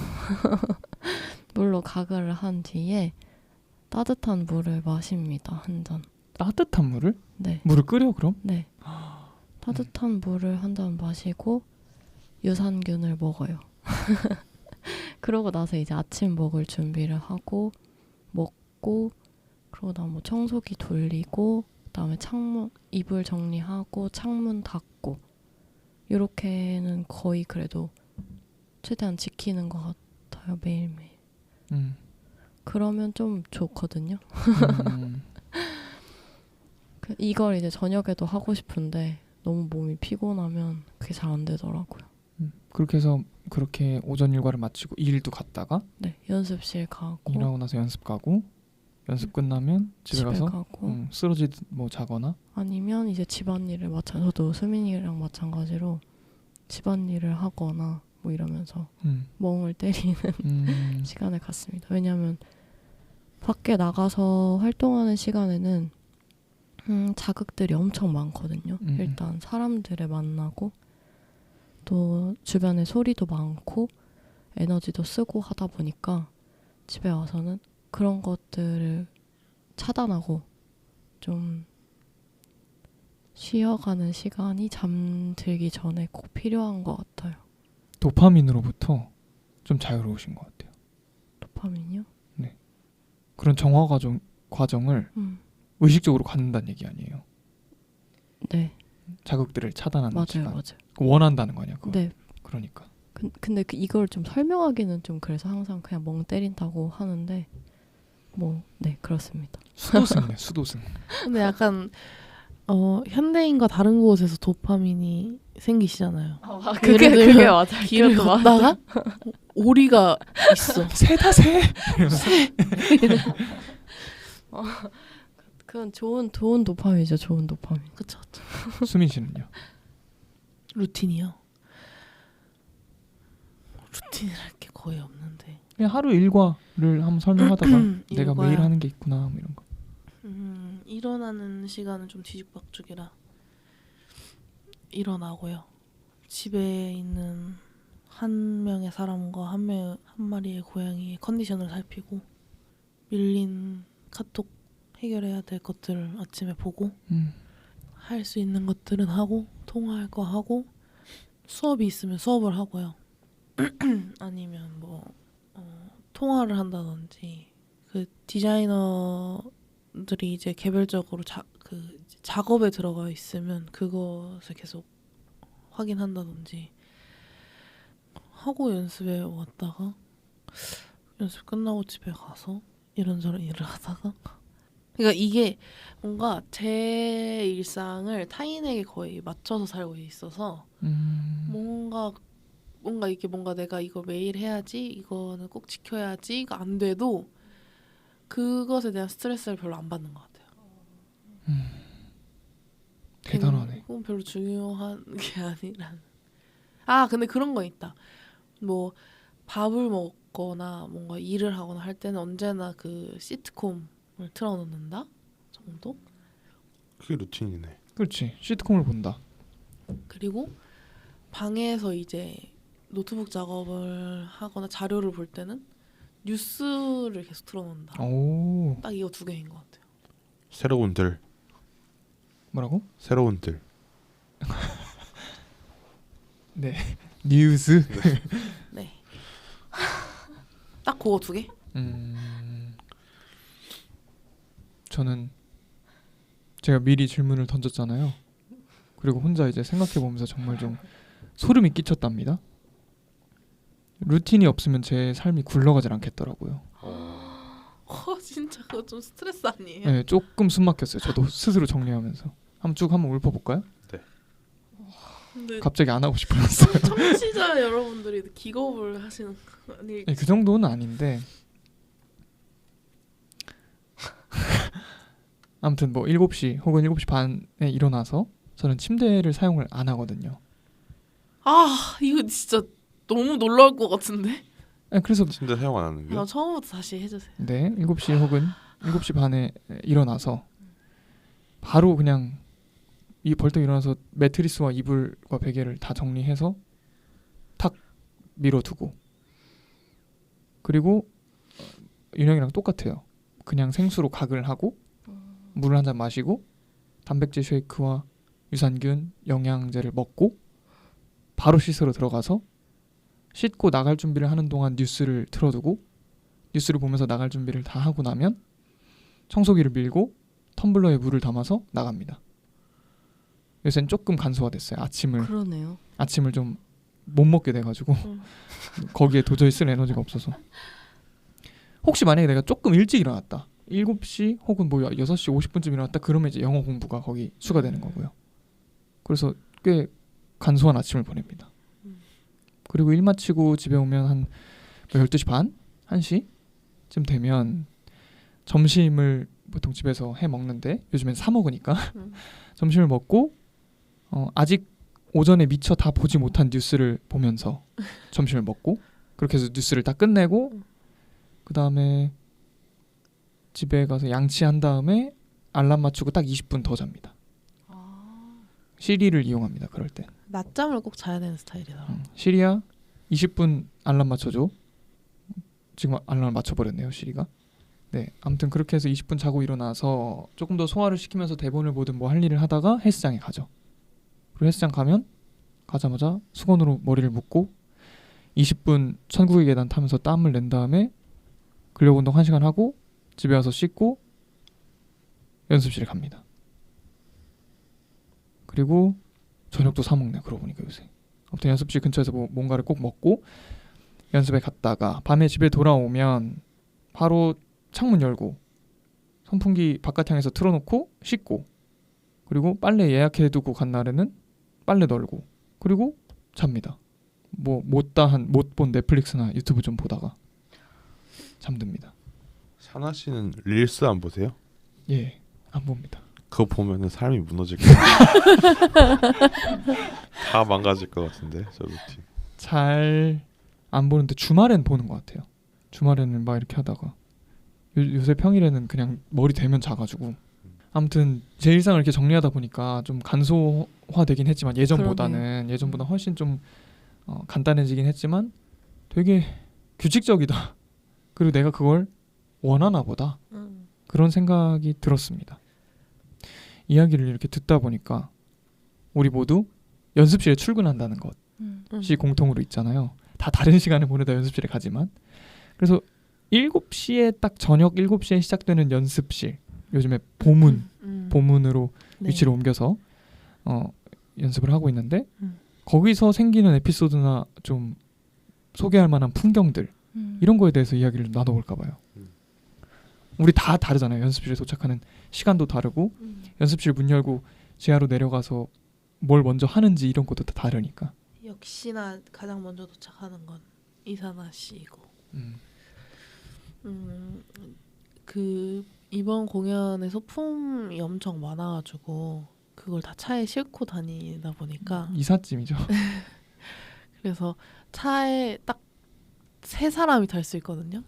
물로 가글을 한 뒤에 따뜻한 물을 마십니다. 한 잔. 따뜻한 물을? 네. 물을 끓여 그럼? 네. 따뜻한 물을 한 잔 마시고 유산균을 먹어요. 그러고 나서 이제 아침 먹을 준비를 하고 먹고 그러고 나면 뭐 청소기 돌리고 그다음에 창문 이불 정리하고 창문 닫고 이렇게는 거의 그래도 최대한 지키는 것 같아요. 매일매일. 그러면 좀 좋거든요. 이걸 이제 저녁에도 하고 싶은데 너무 몸이 피곤하면 그게 잘 안 되더라고요. 그렇게 해서 그렇게 오전 일과를 마치고 일도 갔다가 네, 연습실 가고 일하고 나서 연습 가고 연습 끝나면 집에 가서 가고 쓰러지듯 뭐 자거나 아니면 이제 집안일을 저도 수민이랑 마찬가지로 집안일을 하거나 뭐 이러면서 멍을 때리는 시간을 갖습니다. 왜냐하면 밖에 나가서 활동하는 시간에는 자극들이 엄청 많거든요. 일단 사람들을 만나고 또 주변에 소리도 많고 에너지도 쓰고 하다 보니까 집에 와서는 그런 것들을 차단하고 좀 쉬어가는 시간이 잠들기 전에 꼭 필요한 것 같아요. 도파민으로부터 좀 자유로우신 것 같아요. 도파민이요? 네. 그런 정화 과정을 의식적으로 갖는다는 얘기 아니에요. 네. 자극들을 차단하는 맞아요, 시간. 맞아요. 원한다는 거냐, 그거. 네. 그러니까. 근데 이걸 좀 설명하기는 좀 그래서 항상 그냥 멍 때린다고 하는데 뭐 네 그렇습니다. 수도승이네, 수도승. 근데 약간 현대인과 다른 곳에서 도파민이 생기시잖아요. 그게 맞아요. 길을 걷다가 오리가 있어. 새다 새. 그건 좋은 도파민이죠. 좋은 도파민. 그쵸. 수민 씨는요? 루틴이요. 루틴이랄 게 거의 없는데. 그냥 하루 일과를 한번 설명하다가 내가 일과요? 매일 하는 게 있구나 뭐 이런 거. 일어나는 시간은 좀 뒤죽박죽이라 일어나고요. 집에 있는 한 명의 사람과 한 마리의 고양이의 컨디션을 살피고 밀린 카톡 해결해야 될 것들을 아침에 보고 할 수 있는 것들은 하고 통화할 거 하고 수업이 있으면 수업을 하고요. 아니면 뭐 통화를 한다든지 그 디자이너들이 이제 개별적으로 작업에 들어가 있으면 그것을 계속 확인한다든지 하고 연습에 왔다가 연습 끝나고 집에 가서 이런저런 일을 하다가 그러니까 이게 뭔가 제 일상을 타인에게 거의 맞춰서 살고 있어서 뭔가 이게 뭔가 내가 이거 매일 해야지 이거는 꼭 지켜야지 이거 안 돼도 그것에 대한 스트레스를 별로 안 받는 것 같아요. 대단하네. 그건 별로 중요한 게 아니라. 근데 그런 거 있다. 뭐 밥을 먹거나 뭔가 일을 하거나 할 때는 언제나 그 시트콤을 틀어놓는다 정도? 그게 루틴이네. 그렇지. 시트콤을 본다. 그리고 방에서 이제 노트북 작업을 하거나 자료를 볼 때는 뉴스를 계속 틀어놓는다. 오. 딱 이거 2개인 것 같아요. 새로운 들. 뭐라고? 새로운 들. 네. 뉴스. 네. 딱 그거 2개? 저는 제가 미리 질문을 던졌잖아요. 그리고 혼자 이제 생각해보면서 정말 좀 소름이 끼쳤답니다. 루틴이 없으면 제 삶이 굴러가질 않겠더라고요. 진짜 그거 좀 스트레스 아니에요? 네, 조금 숨 막혔어요. 저도 스스로 정리하면서 한번 읊어볼까요? 근데 갑자기 안 하고 싶어졌어요. 청취자 여러분들이 기겁을 하시는 거 아니? 네, 그 정도는 아닌데 아무튼 뭐 7시 혹은 7시 반에 일어나서 저는 침대를 사용을 안 하거든요. 이거 진짜 너무 놀라울 것 같은데? 네, 그래서 침대 사용 안 하는 게? 처음부터 다시 해주세요. 네, 7시 혹은 7시 반에 일어나서 바로 그냥 이 벌떡 일어나서 매트리스와 이불과 베개를 다 정리해서 탁 밀어두고, 그리고 윤영이랑 똑같아요. 그냥 생수로 각을 하고 물을 한 잔 마시고 단백질 쉐이크와 유산균, 영양제를 먹고 바로 씻으러 들어가서 씻고 나갈 준비를 하는 동안 뉴스를 틀어두고 뉴스를 보면서 나갈 준비를 다 하고 나면 청소기를 밀고 텀블러에 물을 담아서 나갑니다. 요새는 조금 간소화됐어요. 그러네요. 아침을 좀 못 먹게 돼가지고 거기에 도저히 쓸 에너지가 없어서, 혹시 만약에 내가 조금 일찍 일어났다, 7시 혹은 뭐 6시 50분쯤 일어났다, 그러면 이제 영어 공부가 거기 추가되는 거고요. 그래서 꽤 간소한 아침을 보냅니다. 그리고 일 마치고 집에 오면 한 12시 반? 1시쯤 되면 점심을 보통 집에서 해 먹는데 요즘엔 사 먹으니까 점심을 먹고 아직 오전에 미처 다 보지 못한 뉴스를 보면서 점심을 먹고, 그렇게 해서 뉴스를 다 끝내고 그 다음에 집에 가서 양치한 다음에 알람 맞추고 딱 20분 더 잡니다. 시리를 이용합니다. 그럴 때 낮잠을 꼭 자야 되는 스타일이다. 시리야 20분 알람 맞춰줘. 지금 알람을 맞춰버렸네요, 시리가. 네, 아무튼 그렇게 해서 20분 자고 일어나서 조금 더 소화를 시키면서 대본을 보든 뭐 할 일을 하다가 헬스장에 가죠. 그리고 헬스장 가자마자 수건으로 머리를 묶고 20분 천국의 계단 타면서 땀을 낸 다음에 근력 운동 1시간 하고 집에 와서 씻고 연습실에 갑니다. 그리고 저녁도 사 먹네, 그러고 보니까 요새. 아무튼 연습실 근처에서 뭐 뭔가를 꼭 먹고 연습에 갔다가 밤에 집에 돌아오면 바로 창문 열고 선풍기 바깥 향해서 틀어놓고 씻고, 그리고 빨래 예약해두고 간 날에는 빨래 널고, 그리고 잡니다. 뭐 못 본 넷플릭스나 유튜브 좀 보다가 잠듭니다. 사나 씨는 릴스 안 보세요? 예, 안 봅니다. 그거 보면은 삶이 무너질 것 같아요. 다 망가질 것 같은데 저 루틴. 잘 안 보는데 주말엔 보는 것 같아요. 주말에는 막 이렇게 하다가 요새 평일에는 그냥 머리 대면 자가지고. 아무튼 제 일상을 이렇게 정리하다 보니까 좀 간소화되긴 했지만 예전보다 훨씬 좀 간단해지긴 했지만 되게 규칙적이다. 그리고 내가 그걸 원하나 보다. 그런 생각이 들었습니다. 이야기를 이렇게 듣다 보니까 우리 모두 연습실에 출근한다는 것이 공통으로 있잖아요. 다 다른 시간을 보내다 연습실에 가지만. 그래서 7시에 딱 저녁 7시에 시작되는 연습실, 요즘에 보문으로 네. 위치를 옮겨서 연습을 하고 있는데 거기서 생기는 에피소드나 좀 소개할 만한 풍경들, 이런 거에 대해서 이야기를 나눠볼까 봐요. 우리 다 다르잖아요. 연습실에 도착하는 시간도 다르고 연습실 문 열고 지하로 내려가서 뭘 먼저 하는지 이런 것도 다 다르니까. 역시나 가장 먼저 도착하는 건 이사나 씨이고. 그 이번 공연에 소품이 엄청 많아가지고 그걸 다 차에 싣고 다니다 보니까 이삿짐이죠. 그래서 차에 딱 3사람이 탈 수 있거든요.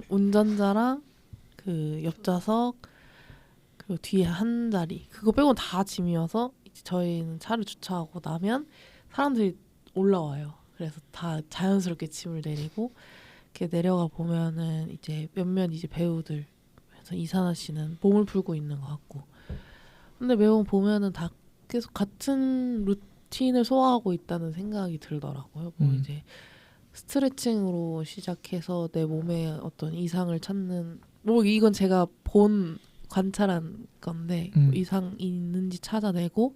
운전자랑 그 옆좌석 그리고 뒤에 한 자리, 그거 빼고는 다 짐이어서 이제 저희는 차를 주차하고 나면 사람들이 올라와요. 그래서 다 자연스럽게 짐을 내리고 이렇게 내려가 보면은 이제 몇몇 이제 배우들, 그래서 이사나 씨는 몸을 풀고 있는 것 같고, 근데 매번 보면은 다 계속 같은 루틴을 소화하고 있다는 생각이 들더라고요. 뭐 이제 스트레칭으로 시작해서 내 몸에 어떤 이상을 찾는, 뭐 이건 제가 관찰한 건데 뭐 이상 있는지 찾아내고,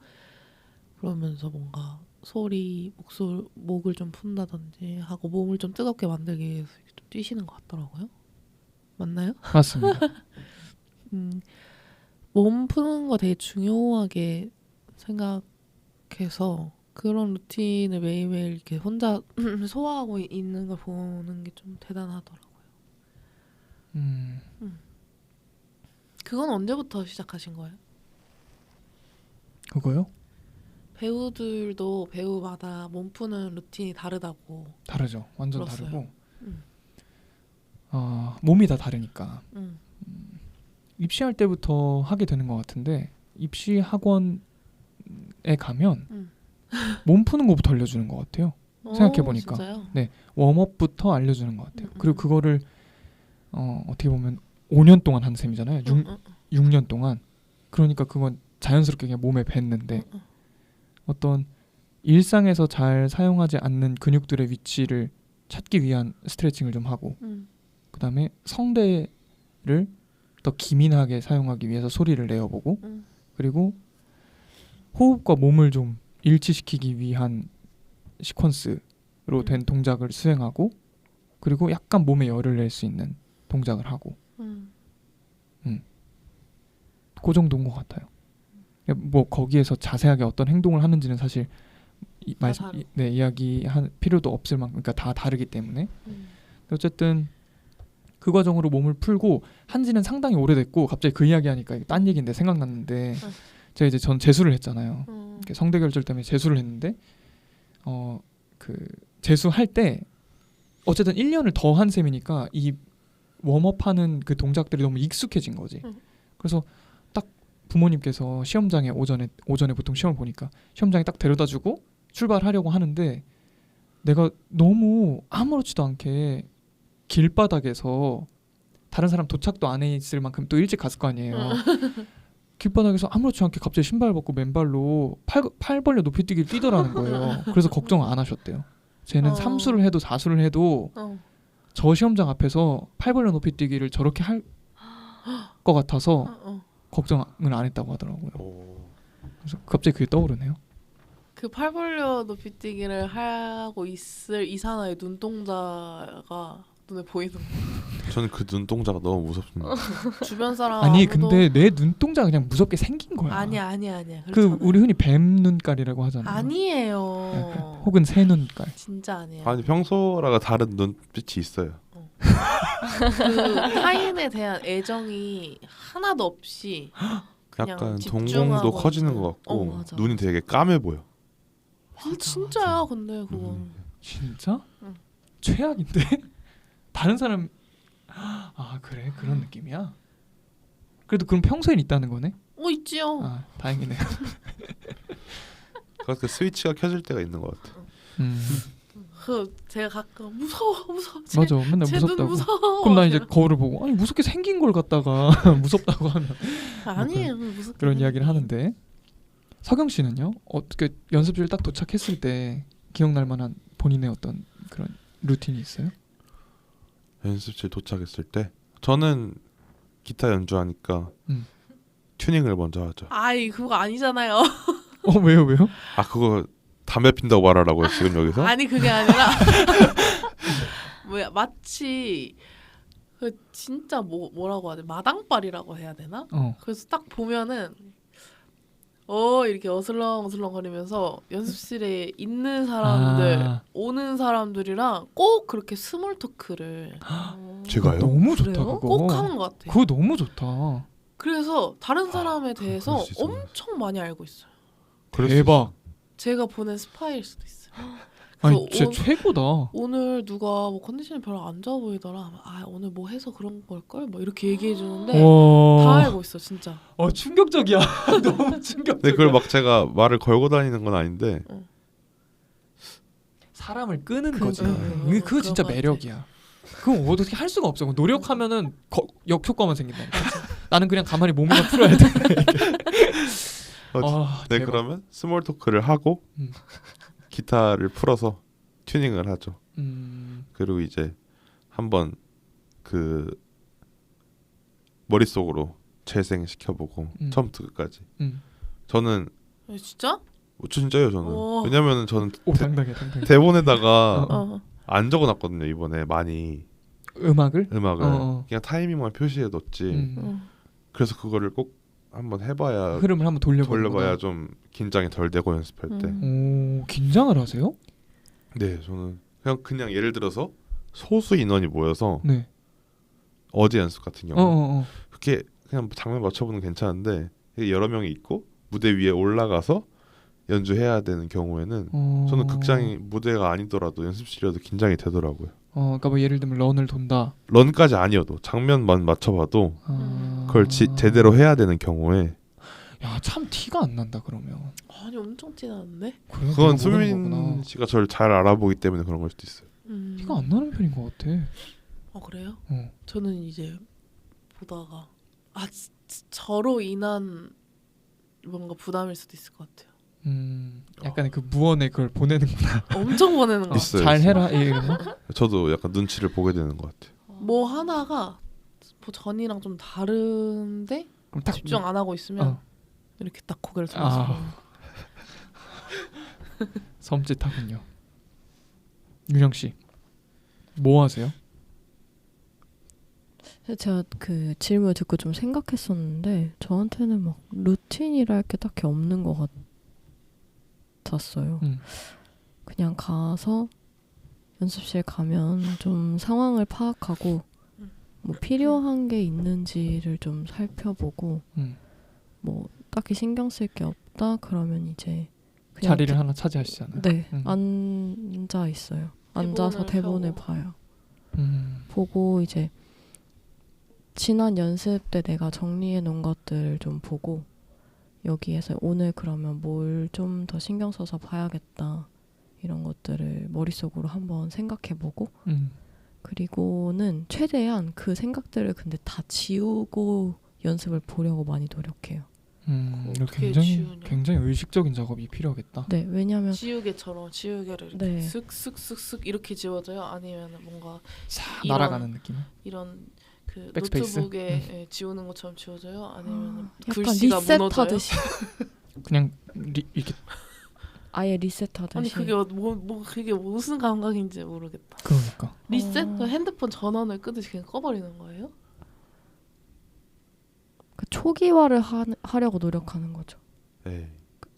그러면서 뭔가 목을 좀 푼다든지 하고 몸을 좀 뜨겁게 만들기 위해서 좀 뛰시는 것 같더라고요. 맞나요? 맞습니다. 몸 푸는 거 되게 중요하게 생각해서 그런 루틴을 매일매일 이렇게 혼자 소화하고 있는 걸 보는 게 좀 대단하더라고요. 그건 언제부터 시작하신 거예요? 그거요? 배우들도 배우마다 몸 푸는 루틴이 다르다고. 다르죠. 완전 들었어요. 다르고 몸이 다 다르니까. 입시할 때부터 하게 되는 것 같은데 입시 학원에 가면 몸 푸는 것부터 알려주는 것 같아요. 생각해보니까. 진짜요? 네, 웜업부터 알려주는 것 같아요. 그리고 그거를 어떻게 보면 5년 동안 한 셈이잖아요. 6년 동안. 그러니까 그건 자연스럽게 그냥 몸에 뱄는데 어떤 일상에서 잘 사용하지 않는 근육들의 위치를 찾기 위한 스트레칭을 좀 하고 그다음에 성대를 더 기민하게 사용하기 위해서 소리를 내어보고 그리고 호흡과 몸을 좀 일치시키기 위한 시퀀스로 된 동작을 수행하고 그리고 약간 몸에 열을 낼 수 있는 동작을 하고 그 정도인 것 같아요. 뭐 거기에서 자세하게 어떤 행동을 하는지는 사실 이야기할 필요도 없을 만큼 그러니까 다 다르기 때문에 어쨌든 그 과정으로 몸을 풀고 한지는 상당히 오래됐고 갑자기 그 이야기하니까 딴 얘기인데 생각났는데 제가 이제 전 재수를 했잖아요. 성대 결절 때문에 재수를 했는데 그 재수할 때 어쨌든 1년을 더 한 셈이니까 이 웜업하는 그 동작들이 너무 익숙해진 거지. 그래서 딱 부모님께서 시험장에 오전에 보통 시험을 보니까 시험장에 딱 데려다주고 출발하려고 하는데 내가 너무 아무렇지도 않게 길바닥에서 다른 사람 도착도 안 해 있을 만큼 또 일찍 갔을 거 아니에요. 길바닥에서 아무렇지 않게 갑자기 신발 벗고 맨발로 팔 벌려 높이뛰기를 뛰더라는 거예요. 그래서 걱정 안 하셨대요. 쟤는 3수를 해도 4수를 해도 저 시험장 앞에서 팔 벌려 높이뛰기를 저렇게 할 것 같아서 걱정을 안 했다고 하더라고요. 그래서 갑자기 그게 떠오르네요. 그 팔 벌려 높이뛰기를 하고 있을 이사나의 눈동자가 눈에 보이는 거. 저는 그 눈동자가 너무 무섭습니다. 주변 사람 아니 아무도... 근데 내 눈동자가 그냥 무섭게 생긴 거야. 아니야. 그 그렇잖아요. 우리 흔히 뱀 눈깔이라고 하잖아요. 아니에요. 혹은 새 눈깔. 진짜 아니에요. 아니 평소라가 다른 눈빛이 있어요. 그 타인에 대한 애정이 하나도 없이 그냥 약간 집중하고 동공도 커지는 있는. 것 같고 맞아, 눈이 되게 까매 보여. 진짜야 근데 그건 진짜? 응. 최악인데? 다른 사람 그래 그런 느낌이야? 그래도 그럼 평소엔 있다는 거네? 있지요. 다행이네요. 그 스위치가 켜질 때가 있는 것 같아. 그 제가 가끔 무서워. 맞아 맨날 제 눈 무섭다고. 무서워. 그럼 나 이제 거울을 보고 아니 무섭게 생긴 걸 갖다가 무섭다고 하면 아니에요. 무섭게 그런 이야기를 하는데 서경 씨는요? 어떻게 연습실 딱 도착했을 때 기억날 만한 본인의 어떤 그런 루틴이 있어요? 연습실 도착했을 때 저는 기타 연주하니까 튜닝을 먼저 하죠. 아이 그거 아니잖아요. 왜요? 그거 담배 핀다고 말하라고요 지금 여기서? 아니 그게 아니라 뭐야 마치 그 진짜 뭐라고 해야 돼 마당발이라고 해야 되나? 그래서 딱 보면은 이렇게 어슬렁어슬렁거리면서 연습실에 있는 사람들 오는 사람들이랑 꼭 그렇게 스몰 토크를 제가요? 너무 좋다 그래요? 그거. 꼭 하는 것 같아요. 그거 너무 좋다. 그래서 다른 사람에 대해서 그럴 수 있어, 엄청 많이 알고 있어요. 대박. 제가 보낸 스파일 수도 있어요. 아니 진짜 최고다. 오늘 누가 뭐 컨디션이 별로 안 좋아 보이더라. 오늘 뭐 해서 그런 걸걸? 뭐 이렇게 얘기해 주는데 다 알고 있어 진짜. 충격적이야. 너무 충격적이야. 근데 그걸 막 제가 말을 걸고 다니는 건 아닌데 사람을 끄는 거지. 응. 그거 진짜 그런 것 매력이야. 그거 어떻게 할 수가 없어. 노력하면은 역효과만 생긴다니까. 나는 그냥 가만히 몸만 풀어야 돼. 네 대박. 그러면 스몰 토크를 하고 기타를 풀어서 튜닝을 하죠. 그리고 이제 한번 그 머릿속으로 재생시켜보고 처음부터 끝까지. 저는 진짜? 진짜요 저는. 오. 왜냐면은 저는 당당해. 대본에다가 안 적어놨거든요 이번에 많이 음악을 그냥 타이밍만 표시해뒀지. 그래서 그거를 꼭 한번 해봐야 흐름을 한번 돌려봐야 좀 긴장이 덜 되고 연습할 때. 오 긴장을 하세요? 네 저는 그냥 예를 들어서 소수 인원이 모여서 네. 어제 연습 같은 경우 그렇게 그냥 장면 맞춰보는 건 괜찮은데 여러 명이 있고 무대 위에 올라가서 연주해야 되는 경우에는 저는 극장이 무대가 아니더라도 연습실이라도 긴장이 되더라고요. 그러니까 뭐 예를 들면 런을 돈다. 런까지 아니어도 장면만 맞춰봐도 그걸 제대로 해야 되는 경우에 야, 참 티가 안 난다 그러면. 아니 엄청 티나는데? 그래, 그건 내가 모르는 거구나. 수민 씨가 저를 잘 알아보기 때문에 그런 걸 수도 있어요. 티가 안 나는 편인 것 같아. 그래요? 어. 저는 이제 보다가 저로 인한 뭔가 부담일 수도 있을 것 같아요. 약간의 그 무언의 그걸 보내는구나. 엄청 보내는 거. 있어요. 잘 있어요. 해라 이러면. 저도 약간 눈치를 보게 되는 것 같아요. 뭐 하나가 뭐 전이랑 좀 다른데 그럼 딱 집중 안 하고 있으면 이렇게 딱 고개를 돌려서 섬찟하군요. 윤영 씨, 뭐 하세요? 제가 그 질문을 듣고 좀 생각했었는데 저한테는 막 루틴이랄 게 딱히 없는 것 같았어요. 그냥 가서 연습실 가면 좀 상황을 파악하고 뭐 필요한 게 있는지를 좀 살펴보고 뭐 딱히 신경 쓸 게 없다 그러면 이제 그냥 자리를 하나 차지하시잖아요. 네, 앉아 있어요. 앉아서 대본을 봐요. 보고 이제 지난 연습 때 내가 정리해 놓은 것들을 좀 보고 여기에서 오늘 그러면 뭘 좀 더 신경 써서 봐야겠다 이런 것들을 머릿속으로 한번 생각해보고 그리고는 최대한 그 생각들을 근데 다 지우고 연습을 보려고 많이 노력해요. 어떻게 굉장히 지우냐? 굉장히 의식적인 작업이 필요하겠다. 네, 왜냐하면 지우개처럼 지우개를 이렇게 네. 쓱쓱쓱쓱 이렇게 지워져요? 아니면 뭔가 싹 이런- 날아가는 느낌. 이런 그 백스페이스? 노트북에 지우는 것처럼 지워져요? 아니면 약간 글씨가 무너져요? 리셋하듯이 그냥 이렇게. 아예 리셋하듯이. 아니 그게 그게 무슨 감각인지 모르겠다. 그러니까. 리셋? 그 핸드폰 전원을 끄듯이 그냥 꺼버리는 거예요? 그 초기화를 하려고 노력하는 거죠. 네.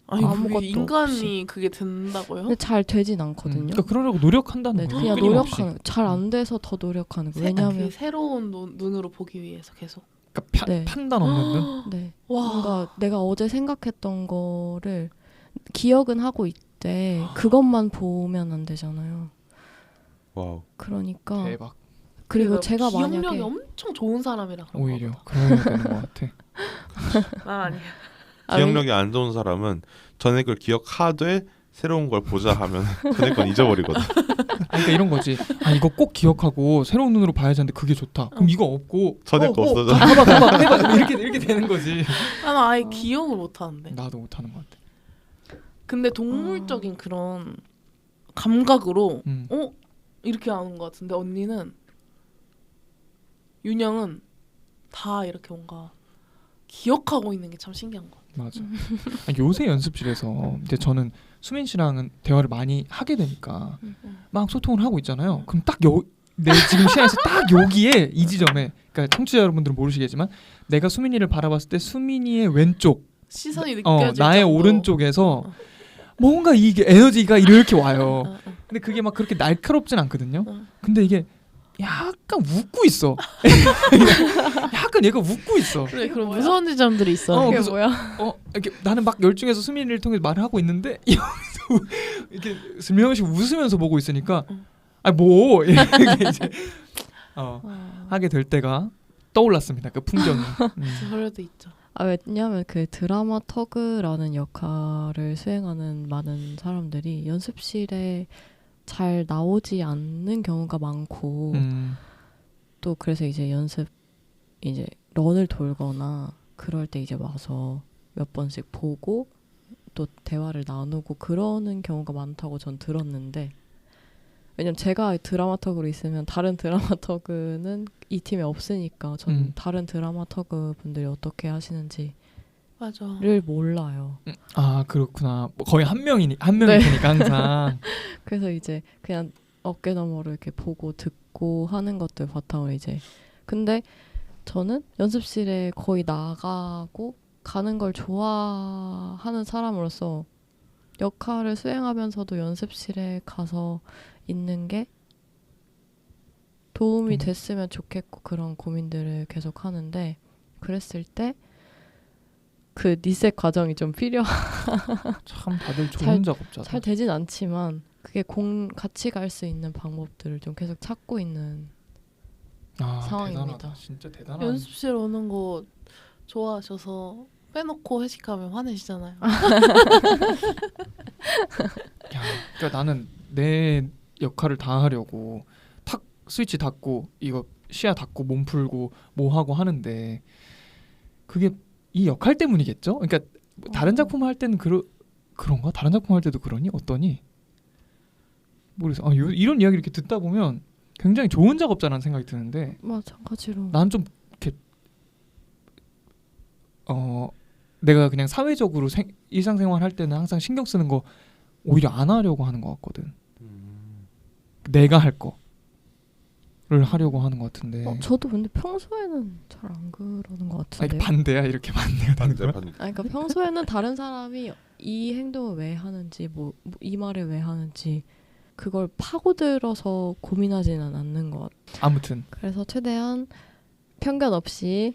아니 아무것도 그게 인간이 없이. 그게 된다고요? 근데 잘 되진 않거든요. 그러니까 그러려고 노력한다는 네, 거예요. 그냥 끊임없이. 노력하는. 잘 안 돼서 더 노력하는 거예요. 그 왜냐하면 새로운 눈으로 보기 위해서 계속. 그러니까 네. 판단 없는 눈. 네. 와. 뭔가 내가 어제 생각했던 거를 기억은 하고 있대. 그것만 보면 안 되잖아요. 와우. 그러니까 대박. 그리고 제가 기억력이 만약에 엄청 좋은 사람이라 그런가 오히려 보다. 그래야 되는 것 같아. 난 아니야. 기억력이 안 좋은 사람은 전에 걸 기억하되 새로운 걸 보자 하면 전에 건 잊어버리거든. 그러니까 이런 거지. 이거 꼭 기억하고 새로운 눈으로 봐야지 하는데 그게 좋다. 그럼 이거 없고 전에 거 없어져. 해봐 이렇게 되는 거지. 나는 아예 기억을 못 하는데. 나도 못하는 것 같아. 근데 동물적인 그런 감각으로 음. 이렇게 아는 것 같은데 언니는 윤영은 다 이렇게 뭔가 기억하고 있는 게 참 신기한 것 같아. 맞아. 요새 연습실에서 이제 저는 수민 씨랑은 대화를 많이 하게 되니까 막 소통을 하고 있잖아요. 그럼 딱 내 지금 시야에서 딱 여기에 이 지점에, 그러니까 청취자 여러분들은 모르시겠지만 내가 수민이를 바라봤을 때 수민이의 왼쪽, 시선이 느껴질 나의 정도. 오른쪽에서 뭔가 이게 에너지가 이렇게 와요. 어. 근데 그게 막 그렇게 날카롭진 않거든요. 어. 근데 이게 약간 웃고 있어. 약간 얘가 웃고 있어. 그래 그런 무서운 지점들이 있어. 그게 그게 뭐야? 이렇게 나는 막 열중해서 수민이를 통해서 말을 하고 있는데 여기서 이렇게 슬며시 웃으면서 보고 있으니까 뭐 이렇게 이제 하게 될 때가 떠올랐습니다. 그 풍경이. 그럴 때 있죠. 왜냐하면 그 드라마 터그라는 역할을 수행하는 많은 사람들이 연습실에 잘 나오지 않는 경우가 많고 또 그래서 이제 연습 이제 런을 돌거나 그럴 때 이제 와서 몇 번씩 보고 또 대화를 나누고 그러는 경우가 많다고 전 들었는데 왜냐면 제가 드라마터그로 있으면 다른 드라마터그는 이 팀에 없으니까 전 다른 드라마터그 분들이 어떻게 하시는지를 맞아. 몰라요. 그렇구나. 뭐 거의 한 명일 네. 테니까 항상. 그래서 이제 그냥 어깨 너머로 이렇게 보고 듣고 하는 것들 바탕으로 이제 근데 저는 연습실에 거의 나가고 가는 걸 좋아하는 사람으로서 역할을 수행하면서도 연습실에 가서 있는 게 도움이 됐으면 좋겠고 그런 고민들을 계속 하는데 그랬을 때 그 리셋 과정이 좀 참 다들 좋은 작업자다. 잘 되진 않지만 그게 같이 갈 수 있는 방법들을 좀 계속 찾고 있는 상황입니다. 대단하다. 진짜 대단하다. 연습실 오는 거 좋아하셔서 빼놓고 회식하면 화내시잖아요. 그러니까 나는 내 역할을 다 하려고 탁 스위치 닫고 이거 시야 닫고 몸 풀고 뭐 하고 하는데 그게 이 역할 때문이겠죠? 그러니까 뭐 다른 작품 할 때는 그런가? 다른 작품 할 때도 그러니? 어떠니? 모르겠어. 이런 이야기 이렇게 듣다 보면 굉장히 좋은 작업자라는 생각이 드는데 마찬가지로 난 좀 이렇게 내가 그냥 사회적으로 일상생활 할 때는 항상 신경 쓰는 거 오히려 안 하려고 하는 것 같거든. 내가 할 거를 하려고 하는 것 같은데. 저도 근데 평소에는 잘 안 그러는 것 아니, 같은데요. 반대야 이렇게 반대가 되는 거야? 그러니까 평소에는 다른 사람이 이 행동을 왜 하는지 이 말을 왜 하는지 그걸 파고들어서 고민하지는 않는 것 같아요. 아무튼 그래서 최대한 편견 없이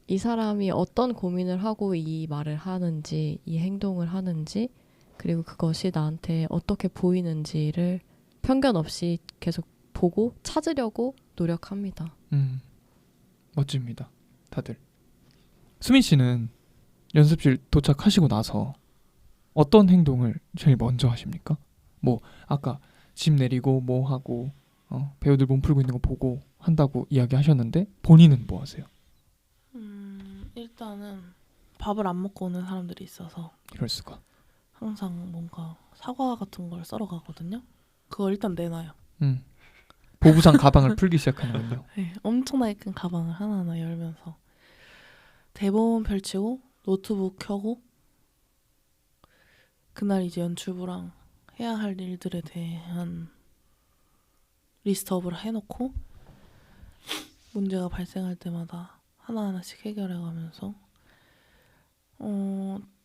이 사람이 어떤 고민을 하고 이 말을 하는지 이 행동을 하는지 그리고 그것이 나한테 어떻게 보이는지를 편견 없이 계속 보고 찾으려고 노력합니다. 멋집니다. 다들. 수민 씨는 연습실 도착하시고 나서 어떤 행동을 제일 먼저 하십니까? 뭐 아까 짐 내리고 뭐 하고 배우들 몸 풀고 있는 거 보고 한다고 이야기하셨는데 본인은 뭐 하세요? 일단은 밥을 안 먹고 오는 사람들이 있어서 이럴 수가. 항상 뭔가 사과 같은 걸 썰어 가거든요. 그걸 일단 내놔요. 보부상 가방을 풀기 시작하는군요. 네, 엄청나게 큰 가방을 하나하나 열면서 대본 펼치고 노트북 켜고 그날 이제 연출부랑 해야 할 일들에 대한 리스트업을 해놓고 문제가 발생할 때마다 하나하나씩 해결해가면서